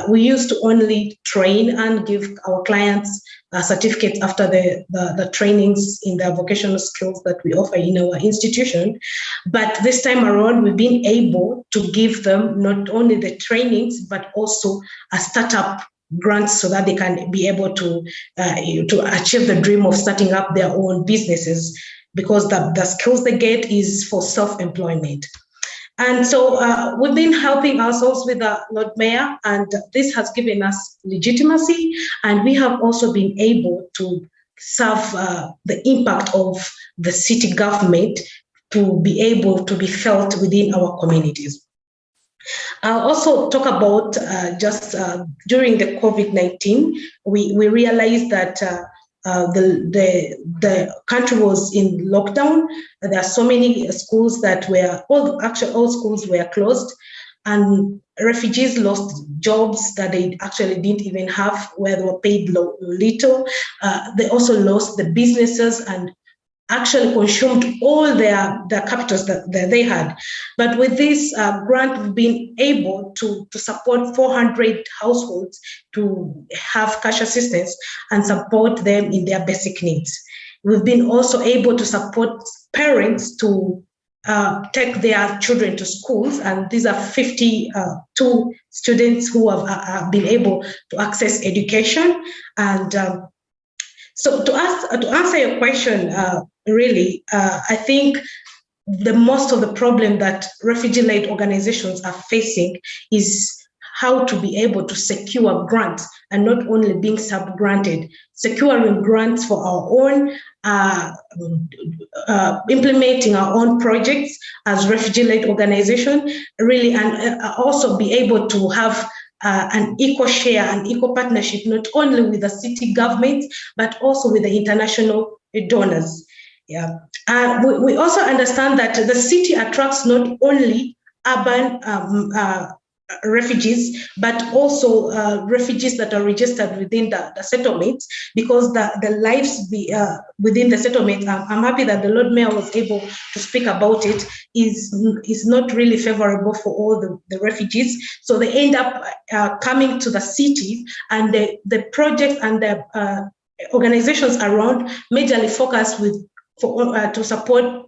we used to only train and give our clients certificates after the trainings in the vocational skills that we offer in our institution. But this time around, we've been able to give them not only the trainings, but also a startup grants so that they can be able to achieve the dream of starting up their own businesses, because the skills they get is for self-employment. And so we've been helping ourselves with the Lord Mayor, and this has given us legitimacy, and we have also been able to serve the impact of the city government to be able to be felt within our communities. I'll also talk about during the COVID-19, we realized that the country was in lockdown. There are so many schools that were, all schools were closed, and refugees lost jobs that they actually didn't even have, where they were paid little. They also lost the businesses and actually consumed all their capitals that they had. But with this grant, we've been able to support 400 households to have cash assistance and support them in their basic needs. We've been also able to support parents to take their children to schools, and these are 52 students who have been able to access education. And so to answer your question, really, I think most of the problem that refugee-led organizations are facing is how to be able to secure grants, and not only being sub-granted, securing grants for our own, implementing our own projects as refugee-led organization, really, and also be able to have an equal share and equal partnership, not only with the city government, but also with the international donors. Yeah. We also understand that the city attracts not only urban refugees, but also refugees that are registered within the settlements, because the lives within the settlement, I'm happy that the Lord Mayor was able to speak about it, is not really favorable for all the refugees. So they end up coming to the city, and the project and the organizations around majorly focus to support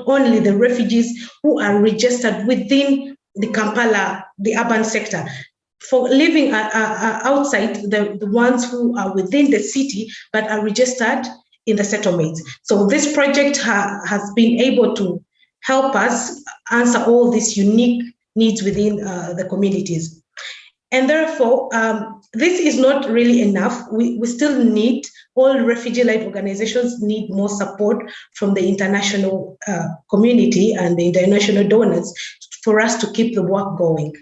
only the refugees who are registered within the Kampala, the urban sector. For living outside, the ones who are within the city but are registered in the settlements. So this project has been able to help us answer all these unique needs within the communities. And therefore, this is not really enough. We still need, all refugee-led organizations need more support from the international community and the international donors for us to keep the work going.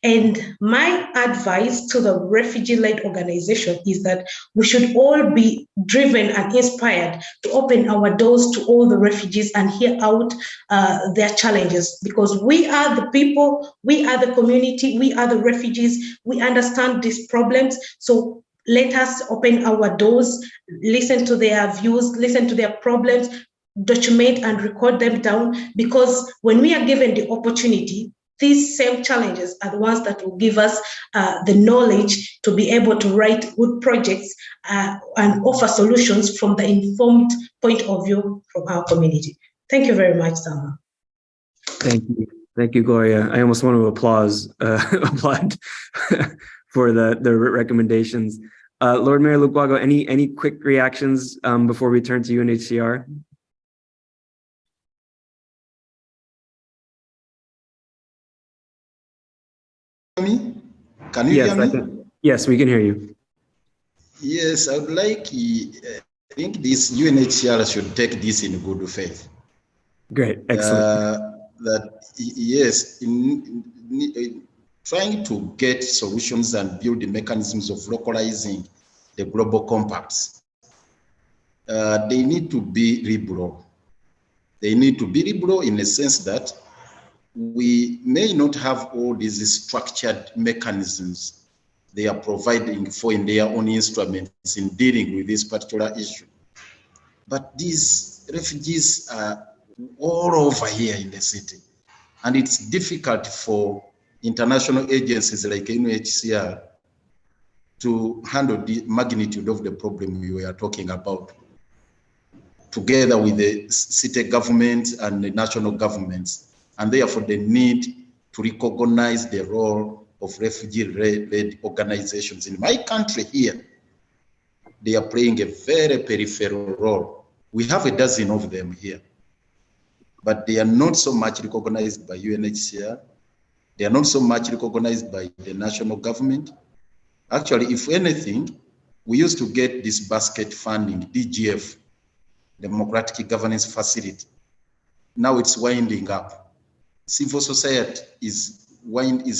And my advice to the refugee-led organization is that we should all be driven and inspired to open our doors to all the refugees and hear out their challenges, because we are the people, we are the community, we are the refugees, we understand these problems. So let us open our doors, listen to their views, listen to their problems, document and record them down, because when we are given the opportunity, these same challenges are the ones that will give us the knowledge to be able to write good projects and offer solutions from the informed point of view from our community. Thank you very much, Sama. Thank you. Thank you, Gloria. I almost want to applaud for the recommendations. Lord Mayor Lukwago, any quick reactions before we turn to UNHCR? Can you hear me? Yes, we can hear you. Yes, I would like, I think this UNHCR should take this in good faith. Great, excellent. That yes, in trying to get solutions and build the mechanisms of localizing the global compacts, they need to be liberal. They need to be liberal in the sense that we may not have all these structured mechanisms they are providing for in their own instruments in dealing with this particular issue. But these refugees are all over here in the city. And it's difficult for international agencies like UNHCR to handle the magnitude of the problem we were talking about, together with the city governments and the national governments, and therefore the need to recognize the role of refugee-led organizations. In my country here, they are playing a very peripheral role. We have a dozen of them here, but they are not so much recognized by UNHCR. They are not so much recognized by the national government. Actually, if anything, we used to get this basket funding, DGF, Democratic Governance Facility. Now it's winding up. Civil society is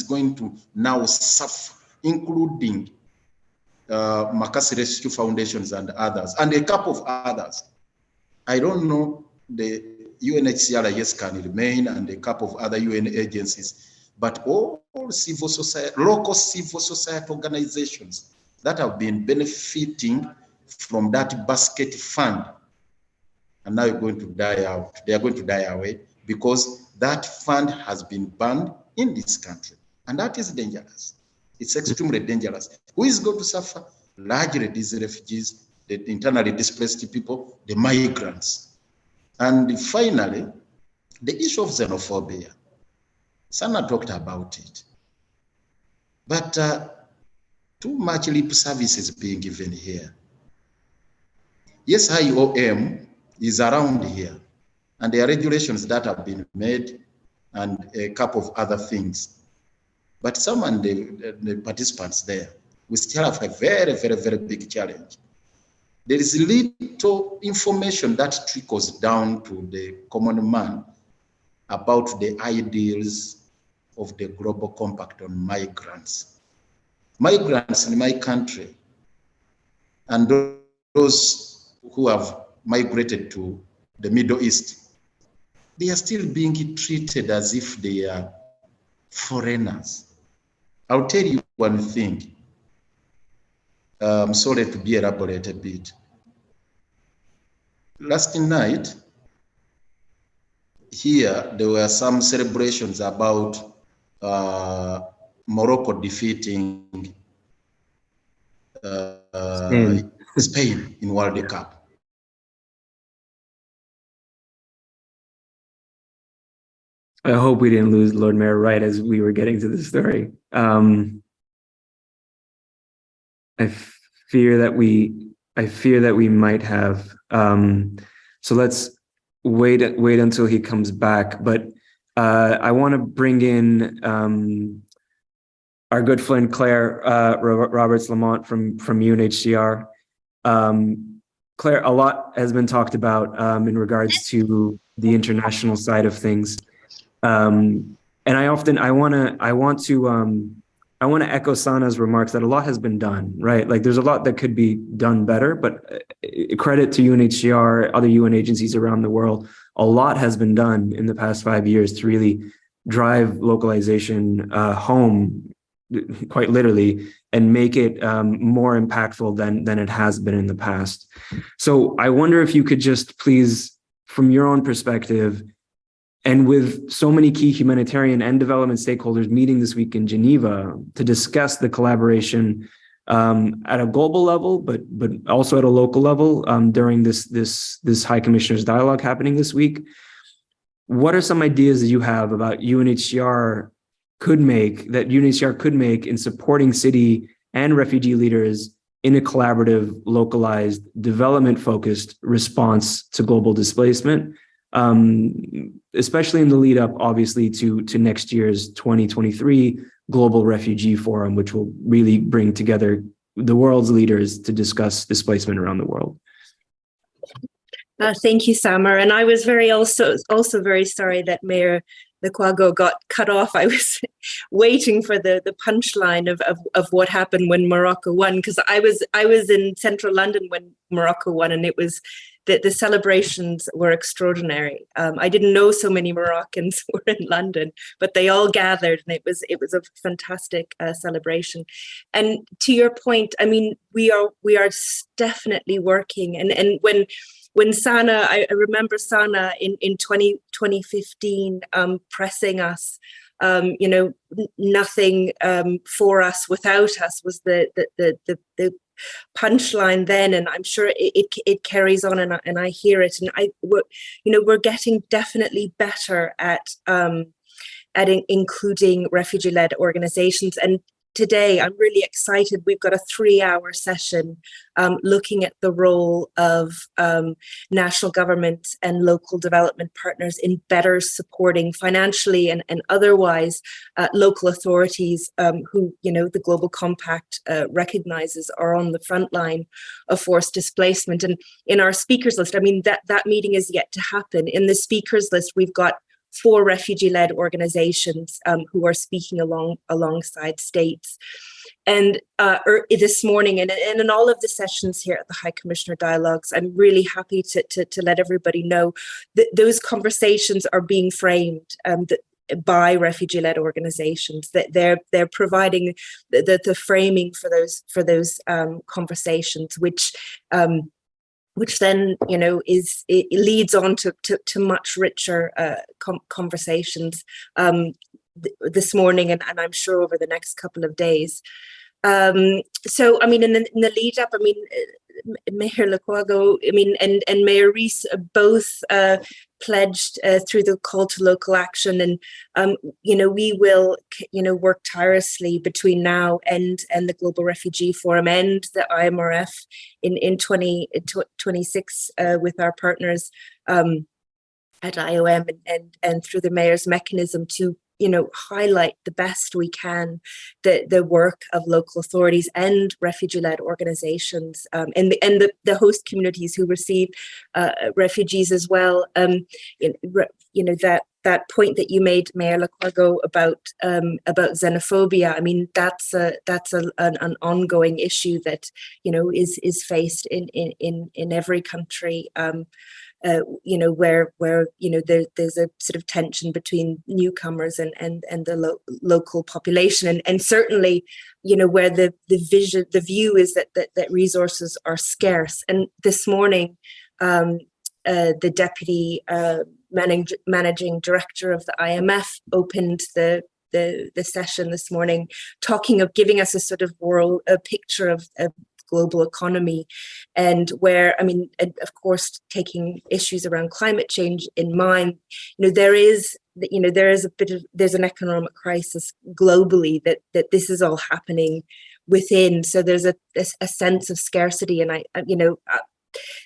going to now suffer, including Makasi Rescue Foundations and others, and a couple of others. I don't know, the UNHCR, yes, can remain, and a couple of other UN agencies, but all civil society, local civil society organizations that have been benefiting from that basket fund are now going to die out. They are going to die away because that fund has been banned in this country. And that is dangerous. It's extremely dangerous. Who is going to suffer? Largely these refugees, the internally displaced people, the migrants. And finally, the issue of xenophobia. Sana talked about it. But too much lip service is being given here. Yes, IOM is around here, and there are regulations that have been made and a couple of other things. But some and the participants there, we still have a very, very, very big challenge. There is little information that trickles down to the common man about the ideals of the Global Compact on migrants. Migrants in my country and those who have migrated to the Middle East, they are still being treated as if they are foreigners. I'll tell you one thing. I'm sorry to be elaborate a bit. Last night, here, there were some celebrations about Morocco defeating Spain in World Cup. I hope we didn't lose Lord Mayor right as we were getting to the story. I fear that we might have. So let's wait until he comes back. But I want to bring in our good friend Claire Roberts-Lamont from UNHCR. Claire, a lot has been talked about in regards to the international side of things. And I want to echo Sana's remarks that a lot has been done, right? Like there's a lot that could be done better, but credit to UNHCR, other UN agencies around the world, a lot has been done in the past 5 years to really drive localization home, quite literally, and make it more impactful than it has been in the past. So I wonder if you could just please, from your own perspective, and with so many key humanitarian and development stakeholders meeting this week in Geneva to discuss the collaboration at a global level, but also at a local level during this High Commissioner's dialogue happening this week, what are some ideas that you have about UNHCR could make in supporting city and refugee leaders in a collaborative, localized, development-focused response to global displacement? Especially in the lead up, obviously, to next year's 2023 Global Refugee Forum, which will really bring together the world's leaders to discuss displacement around the world. Thank you, Samar. And I was also very sorry that Mayor Lukwago got cut off. I was waiting for the punchline of what happened when Morocco won, because I was in central London when Morocco won, and it was the celebrations were extraordinary. I didn't know so many Moroccans were in London, but they all gathered, and it was a fantastic celebration. And to your point, I mean, we are definitely working, and when when Sana, I remember Sana in 2015 pressing us, nothing for us without us was the punchline then, and I'm sure it carries on, and I hear it, and we're getting definitely better at including refugee-led organizations. And today I'm really excited. We've got a 3-hour session looking at the role of national government and local development partners in better supporting financially and otherwise local authorities who, the Global Compact recognizes are on the front line of forced displacement. And in our speakers list, I mean, that meeting is yet to happen. In the speakers list, we've got 4 refugee-led organizations who are speaking alongside states. And this morning, and in all of the sessions here at the High Commissioner Dialogues, I'm really happy to let everybody know that those conversations are being framed by refugee-led organizations, that they're providing the framing for those conversations, which then it leads on to much richer conversations this morning, and I'm sure over the next couple of days. So I mean, in the lead up, I mean, Mayor Lukwago, I mean, and Mayor Rees both pledged through the call to local action, and we will work tirelessly between now and the Global Refugee Forum and the IMRF in 2026 with our partners at IOM and through the Mayor's mechanism to highlight the best we can the work of local authorities and refugee-led organizations and the host communities who receive refugees as well. That point that you made, Mayor Lukwago, about xenophobia. I mean, that's an ongoing issue that is faced in every country. Where there's a sort of tension between newcomers and the local population, and certainly where the view is that resources are scarce. And this morning, the deputy managing director of the IMF opened the session this morning, giving us a sort of a picture of global economy, and where, I mean, of course, taking issues around climate change in mind, there's an economic crisis globally that this is all happening within. So there's a sense of scarcity, and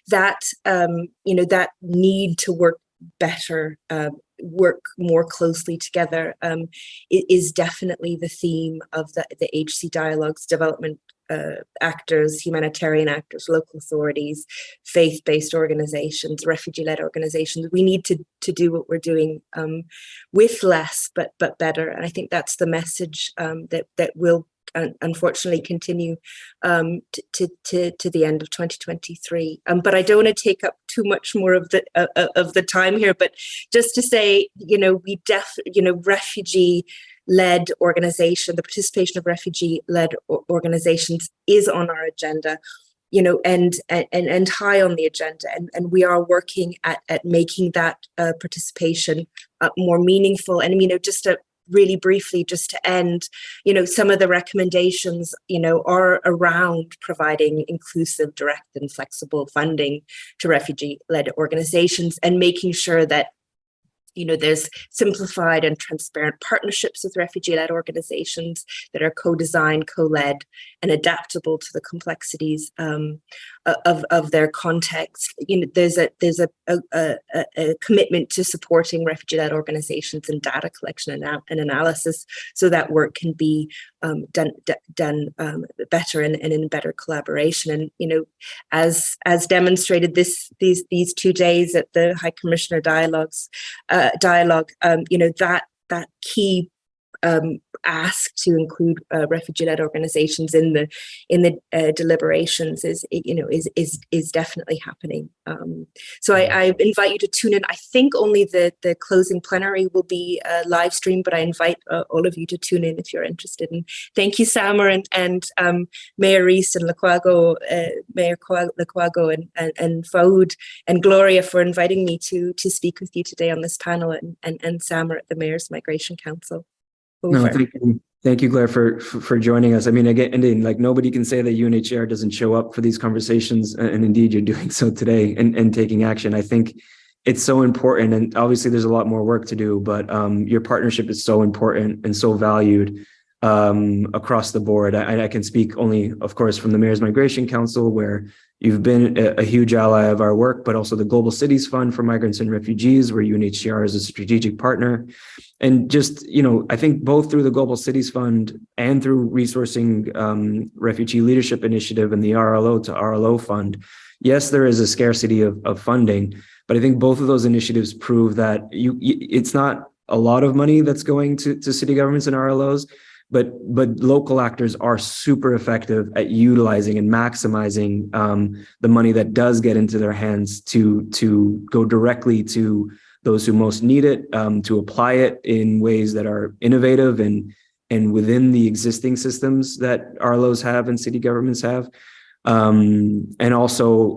that need to work better, work more closely together is definitely the theme of the HC Dialogues development actors, humanitarian actors, local authorities, faith-based organizations, refugee-led organizations. We need to do what we're doing with less, but better. And I think that's the message that will unfortunately continue to the end of 2023. But I don't want to take up too much more of the time here. But just to say, refugee-led organization, the participation of refugee-led organizations is on our agenda, and high on the agenda, and we are working at making that participation more meaningful. And just to really briefly, just to end, some of the recommendations, are around providing inclusive, direct and flexible funding to refugee-led organizations, and making sure that there's simplified and transparent partnerships with refugee-led organizations that are co-designed, co-led, and adaptable to the complexities of their context. There's a commitment to supporting refugee-led organizations in data collection and analysis, so that work can be done better and in better collaboration. And as demonstrated these 2 days at the High Commissioner Dialogue, that key ask to include refugee-led organizations in the deliberations is definitely happening. So I invite you to tune in. I think only the closing plenary will be live stream, but I invite all of you to tune in if you're interested. And thank you, Samer and Mayor Rees and Lukwago, Mayor Lukwago and Faoud and Gloria for inviting me to speak with you today on this panel, and Samer at the Mayor's Migration Council. Over. No, thank you, Claire, for joining us. I mean, again, like nobody can say that UNHCR doesn't show up for these conversations, and indeed you're doing so today and taking action. I think it's so important, and obviously there's a lot more work to do, but your partnership is so important and so valued across the board. I can speak only, of course, from the Mayor's Migration Council, where you've been a huge ally of our work, but also the Global Cities Fund for Migrants and Refugees, where UNHCR is a strategic partner. And just, I think both through the Global Cities Fund and through resourcing Refugee Leadership Initiative and the RLO to RLO Fund, yes, there is a scarcity of funding, but I think both of those initiatives prove that it's not a lot of money that's going to city governments and RLOs, but local actors are super effective at utilizing and maximizing the money that does get into their hands to go directly to those who most need it, to apply it in ways that are innovative and within the existing systems that RLOs have and city governments have, and also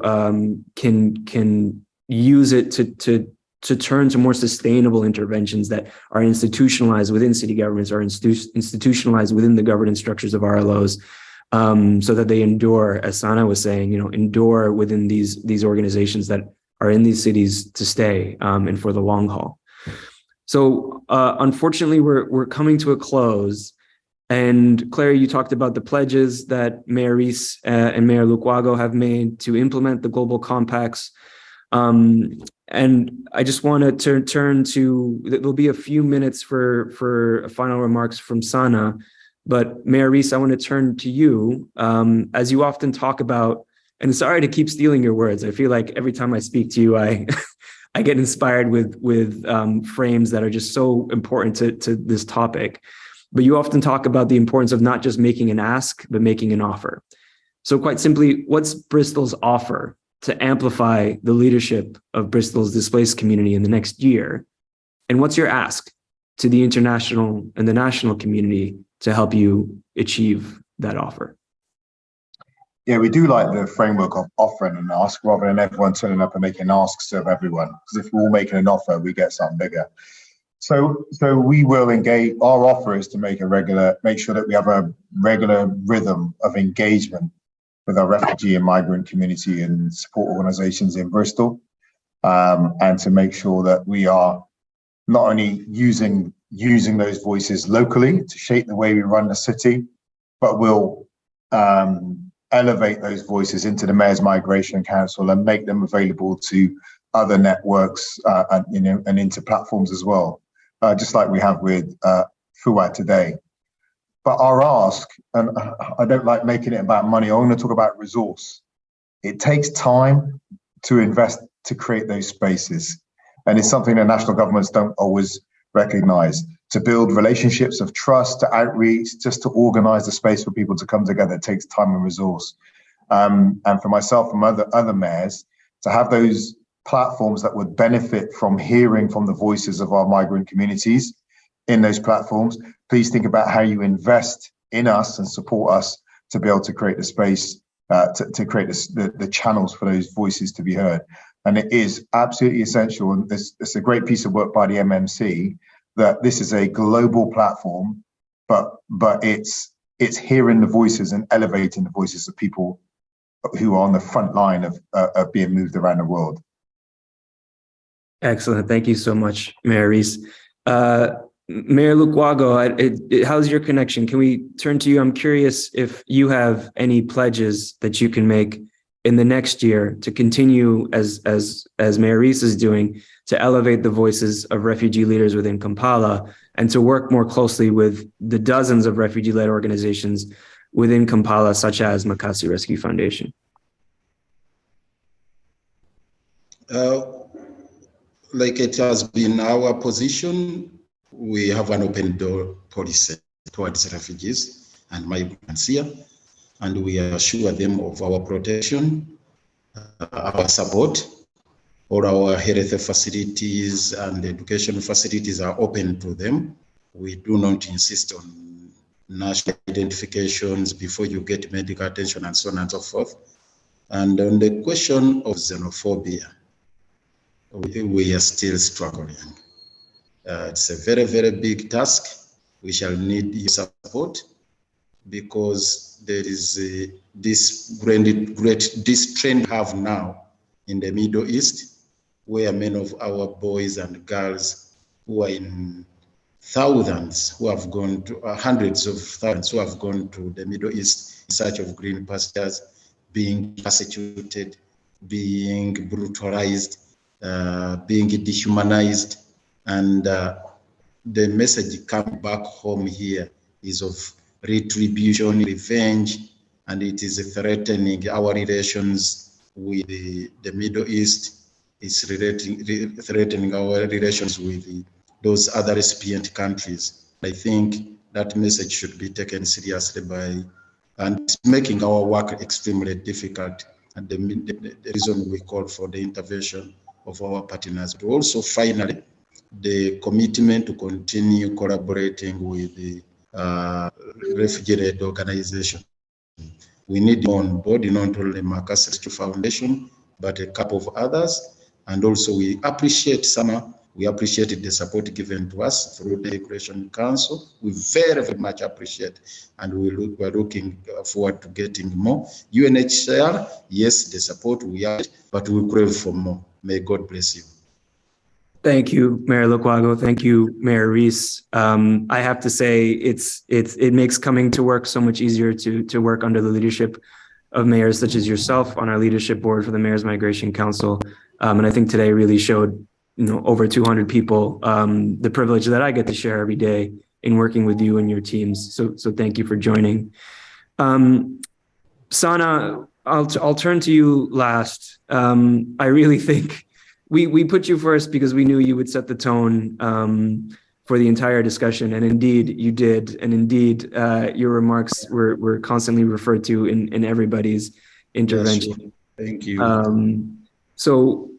can use it to turn to more sustainable interventions that are institutionalized within city governments or institutionalized within the governance structures of RLOs, so that they endure, as Sana was saying, endure within these organizations that are in these cities to stay and for the long haul. So unfortunately, we're coming to a close. And Claire, you talked about the pledges that Mayor Rees and Mayor Lukwago have made to implement the global compacts. And I just want to turn to, there'll be a few minutes for final remarks from Sana, but Mayor Rees, I want to turn to you, as you often talk about, and sorry to keep stealing your words. I feel like every time I speak to you, I get inspired with frames that are just so important to this topic. But you often talk about the importance of not just making an ask, but making an offer. So quite simply, what's Bristol's offer to amplify the leadership of Bristol's displaced community in the next year? And what's your ask to the international and the national community to help you achieve that offer? Yeah, we do like the framework of offering an ask rather than everyone turning up and making asks of everyone. Because if we're all making an offer, we get something bigger. So we will engage. Our offer is to make sure that we have a regular rhythm of engagement with our refugee and migrant community and support organizations in Bristol, and to make sure that we are not only using those voices locally to shape the way we run the city, but we'll elevate those voices into the Mayor's Migration Council and make them available to other networks and into platforms as well, just like we have with PHAP today. But our ask, and I don't like making it about money, I want to talk about resource. It takes time to invest to create those spaces. And it's something that national governments don't always recognize. To build relationships of trust, to outreach, just to organize the space for people to come together, it takes time and resource. And for myself and other mayors, to have those platforms that would benefit from hearing from the voices of our migrant communities in those platforms, please think about how you invest in us and support us to be able to create the space, to create the channels for those voices to be heard. And it is absolutely essential, and it's a great piece of work by the MMC, that this is a global platform, but it's hearing the voices and elevating the voices of people who are on the front line of being moved around the world. Excellent. Thank you so much, Mayor Rees. Mayor Lukwago, how's your connection? Can we turn to you? I'm curious if you have any pledges that you can make in the next year to continue, as Mayor Rees is doing, to elevate the voices of refugee leaders within Kampala and to work more closely with the dozens of refugee-led organizations within Kampala, such as Makasi Rescue Foundation. Like it has been our position, we have an open door policy towards refugees and migrants here, and we assure them of our protection, our support. All our health facilities and education facilities are open to them. We do not insist on national identifications before you get medical attention and so on and so forth. And on the question of xenophobia, we are still struggling. It's a very, very big task. We shall need your support because there is this trend we have now in the Middle East, where many of our boys and girls who are in thousands, who have gone to hundreds of thousands, who have gone to the Middle East in search of green pastures, being persecuted, being brutalized, being dehumanized, and the message come back home here is of retribution, revenge, and it is threatening our relations with the Middle East. It's threatening our relations with those other recipient countries. I think that message should be taken seriously and it's making our work extremely difficult, and the reason we call for the intervention of our partners. But also, finally, the commitment to continue collaborating with the refugee-led organization. We need on board not only Marcus Rescue Foundation, but a couple of others. And also we appreciate Sama. We appreciated the support given to us through the Refugee Council. We very, very much appreciate, and we're looking forward to getting more. UNHCR, yes, the support we have, but we crave for more. May God bless you. Thank you, Mayor Lukwago. Thank you, Mayor Reese. I have to say, it makes coming to work so much easier to work under the leadership of mayors such as yourself on our leadership board for the Mayor's Migration Council. And I think today really showed, over 200 people, the privilege that I get to share every day in working with you and your teams. So thank you for joining. Sana, I'll turn to you last. I really think we put you first because we knew you would set the tone for the entire discussion, and indeed you did. And indeed, your remarks were constantly referred to in everybody's intervention. Yes, thank you. So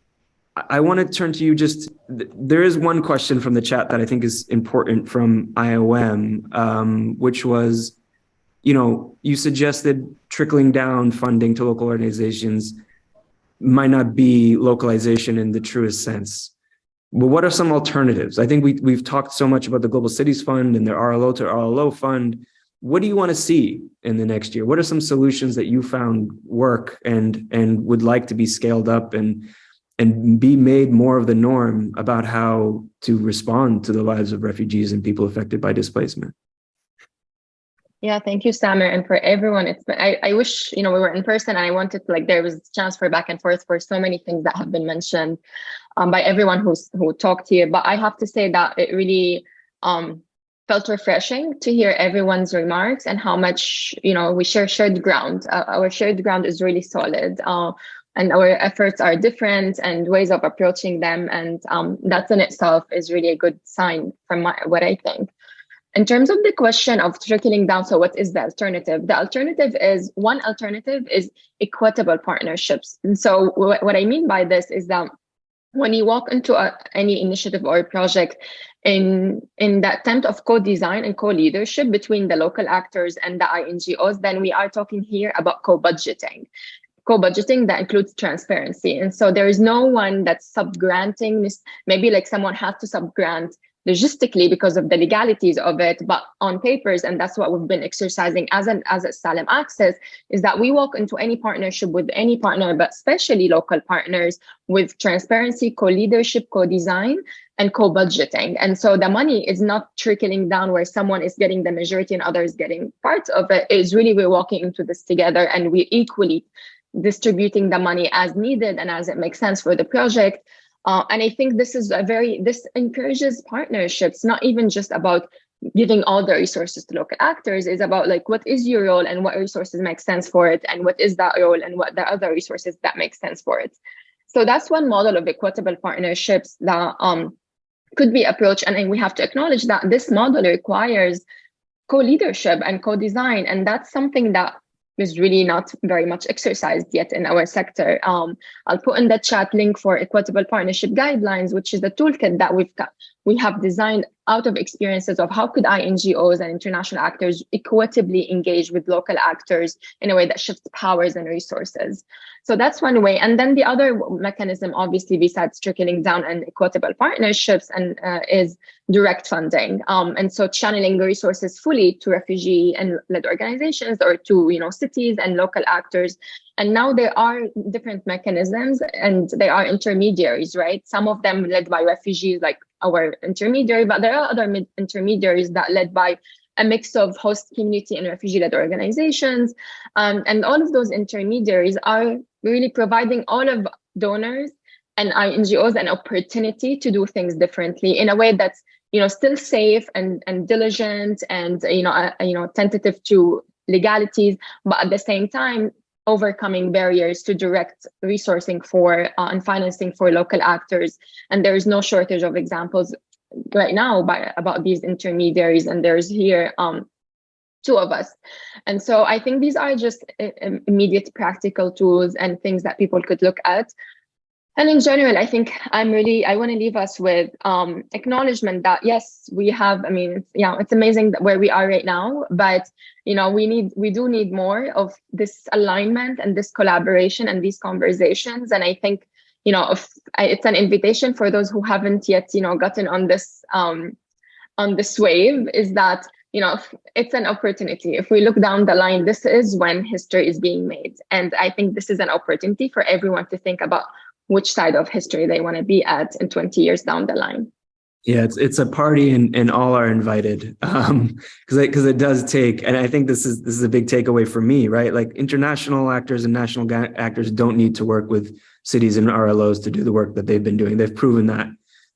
I want to turn to you. There is one question from the chat that I think is important from IOM, which was, you suggested trickling down funding to local organizations might not be localization in the truest sense. But what are some alternatives? I think we've talked so much about the Global Cities Fund and the RLO to RLO fund. What do you want to see in the next year? What are some solutions that you found work and would like to be scaled up and be made more of the norm about how to respond to the lives of refugees and people affected by displacement? Yeah, thank you, Samer, and for everyone. I wish we were in person, and I wanted there was a chance for back and forth for so many things that have been mentioned by everyone who talked here. But I have to say that it really felt refreshing to hear everyone's remarks and how much we share shared ground. Our shared ground is really solid, and our efforts are different and ways of approaching them, and that in itself is really a good sign from what I think. In terms of the question of trickling down, so what is the alternative? The alternative is equitable partnerships. And so what I mean by this is that when you walk into any initiative or project in the attempt of co-design and co-leadership between the local actors and the INGOs, then we are talking here about co-budgeting that includes transparency. And so there is no one that's sub-granting this. Maybe someone has to sub-grant logistically because of the legalities of it, but on papers, and that's what we've been exercising as Asylum Access, is that we walk into any partnership with any partner, but especially local partners, with transparency, co-leadership, co-design, and co-budgeting. And so the money is not trickling down where someone is getting the majority and others getting parts of it. It's really we're walking into this together, and we're equally distributing the money as needed and as it makes sense for the project. And I think this encourages partnerships, not even just about giving all the resources to local actors. It's about what is your role and what resources make sense for it, and what is that role and what the other resources that make sense for it. So that's one model of equitable partnerships that could be approached. And we have to acknowledge that this model requires co-leadership and co-design, and that's something that is really not very much exercised yet in our sector. I'll put in the chat link for Equitable Partnership Guidelines, which is the toolkit that we have designed out of experiences of how could NGOs and international actors equitably engage with local actors in a way that shifts powers and resources. So that's one way. And then the other mechanism, obviously, besides trickling down and equitable partnerships, and is direct funding. And so channeling the resources fully to refugee and led organizations, or to cities and local actors. And now there are different mechanisms, and there are intermediaries, right? Some of them led by refugees, like our intermediary, but there are other intermediaries that led by a mix of host community and refugee-led organizations. And all of those intermediaries are really providing all of donors and NGOs an opportunity to do things differently in a way that's still safe and diligent and tentative to legalities, but at the same time overcoming barriers to direct resourcing for and financing for local actors. And there is no shortage of examples right now about these intermediaries, and there's here 2 of us. And so I think these are just immediate practical tools and things that people could look at. And in general, I think I want to leave us with acknowledgement that yes, we have, it's amazing where we are right now, but we do need more of this alignment and this collaboration and these conversations. And I think it's an invitation for those who haven't yet gotten on this wave, is that it's an opportunity. If we look down the line, this is when history is being made, and I think this is an opportunity for everyone to think about which side of history they want to be at in 20 years down the line. Yeah, it's a party and all are invited, because it does take, and I think this is a big takeaway for me, right? Like international actors and national actors don't need to work with cities and RLOs to do the work that they've been doing. They've proven that.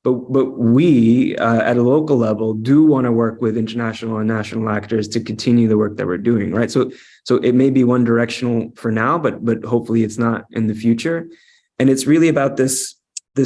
But we at a local level do want to work with international and national actors to continue the work that we're doing, right? So it may be one directional for now, but hopefully it's not in the future. And it's really about this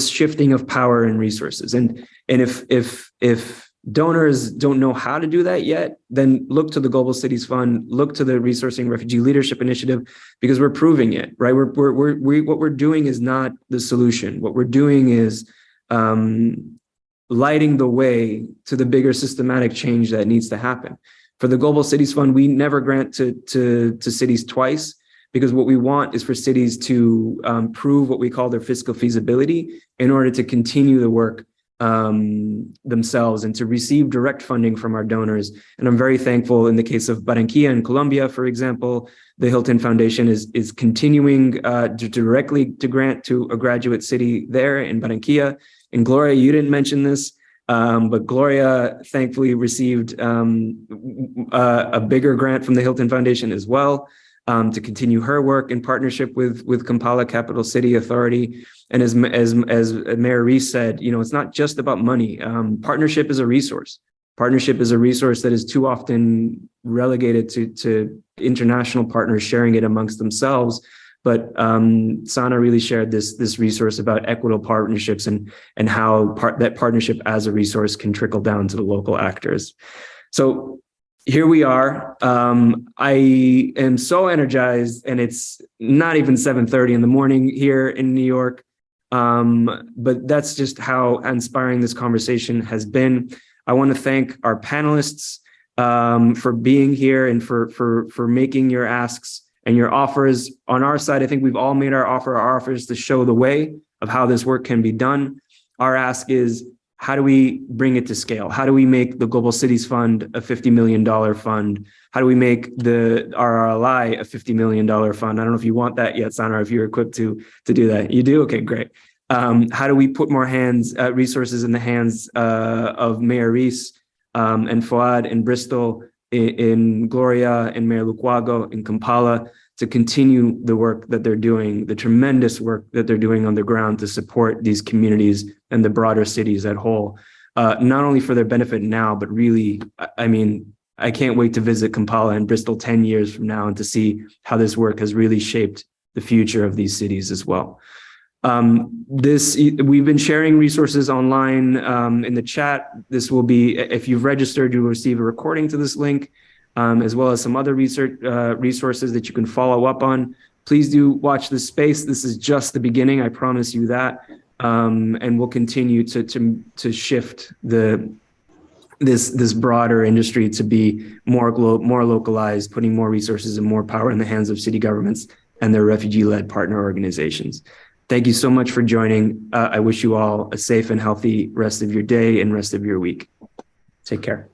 shifting of power and resources. And if donors don't know how to do that yet, then look to the Global Cities Fund, look to the Resourcing Refugee Leadership Initiative, because we're proving it, right? What we're doing is not the solution. What we're doing is lighting the way to the bigger systematic change that needs to happen. For the Global Cities Fund, we never grant to cities twice, because what we want is for cities to prove what we call their fiscal feasibility in order to continue the work themselves and to receive direct funding from our donors. And I'm very thankful in the case of Barranquilla in Colombia, for example, the Hilton Foundation is continuing directly to grant to a graduate city there in Barranquilla. In Gloria, you didn't mention this, but Gloria thankfully received a bigger grant from the Hilton Foundation as well, to continue her work in partnership with Kampala Capital City Authority. And as Mayor Reese said, it's not just about money. Partnership is a resource. Partnership is a resource that is too often relegated to international partners sharing it amongst themselves. But Sana really shared this resource about equitable partnerships and how that partnership as a resource can trickle down to the local actors. So here we are. I am so energized, and it's not even 7:30 in the morning here in New York. But that's just how inspiring this conversation has been. I want to thank our panelists for being here and for making your asks and your offers. On our side, I think we've all made our offers to show the way of how this work can be done. Our ask is, how do we bring it to scale? How do we make the Global Cities Fund a $50 million fund? How do we make the RLI a $50 million fund? I don't know if you want that yet, Sana, or if you're equipped to do that. You do? Okay, great. How do we put more resources in the hands of Mayor Reese and Fuad in Bristol, in Gloria, and Mayor Lukwago in Kampala, to continue the work that they're doing, the tremendous work that they're doing on the ground to support these communities and the broader cities at whole, not only for their benefit now, but really, I can't wait to visit Kampala and Bristol 10 years from now and to see how this work has really shaped the future of these cities as well. We've been sharing resources online in the chat. This will be, if you've registered, you'll receive a recording to this link, as well as some other resources that you can follow up on. Please do watch this space. This is just the beginning, I promise you that. And we'll continue to shift this broader industry to be more localized, putting more resources and more power in the hands of city governments and their refugee-led partner organizations. Thank you so much for joining. I wish you all a safe and healthy rest of your day and rest of your week. Take care.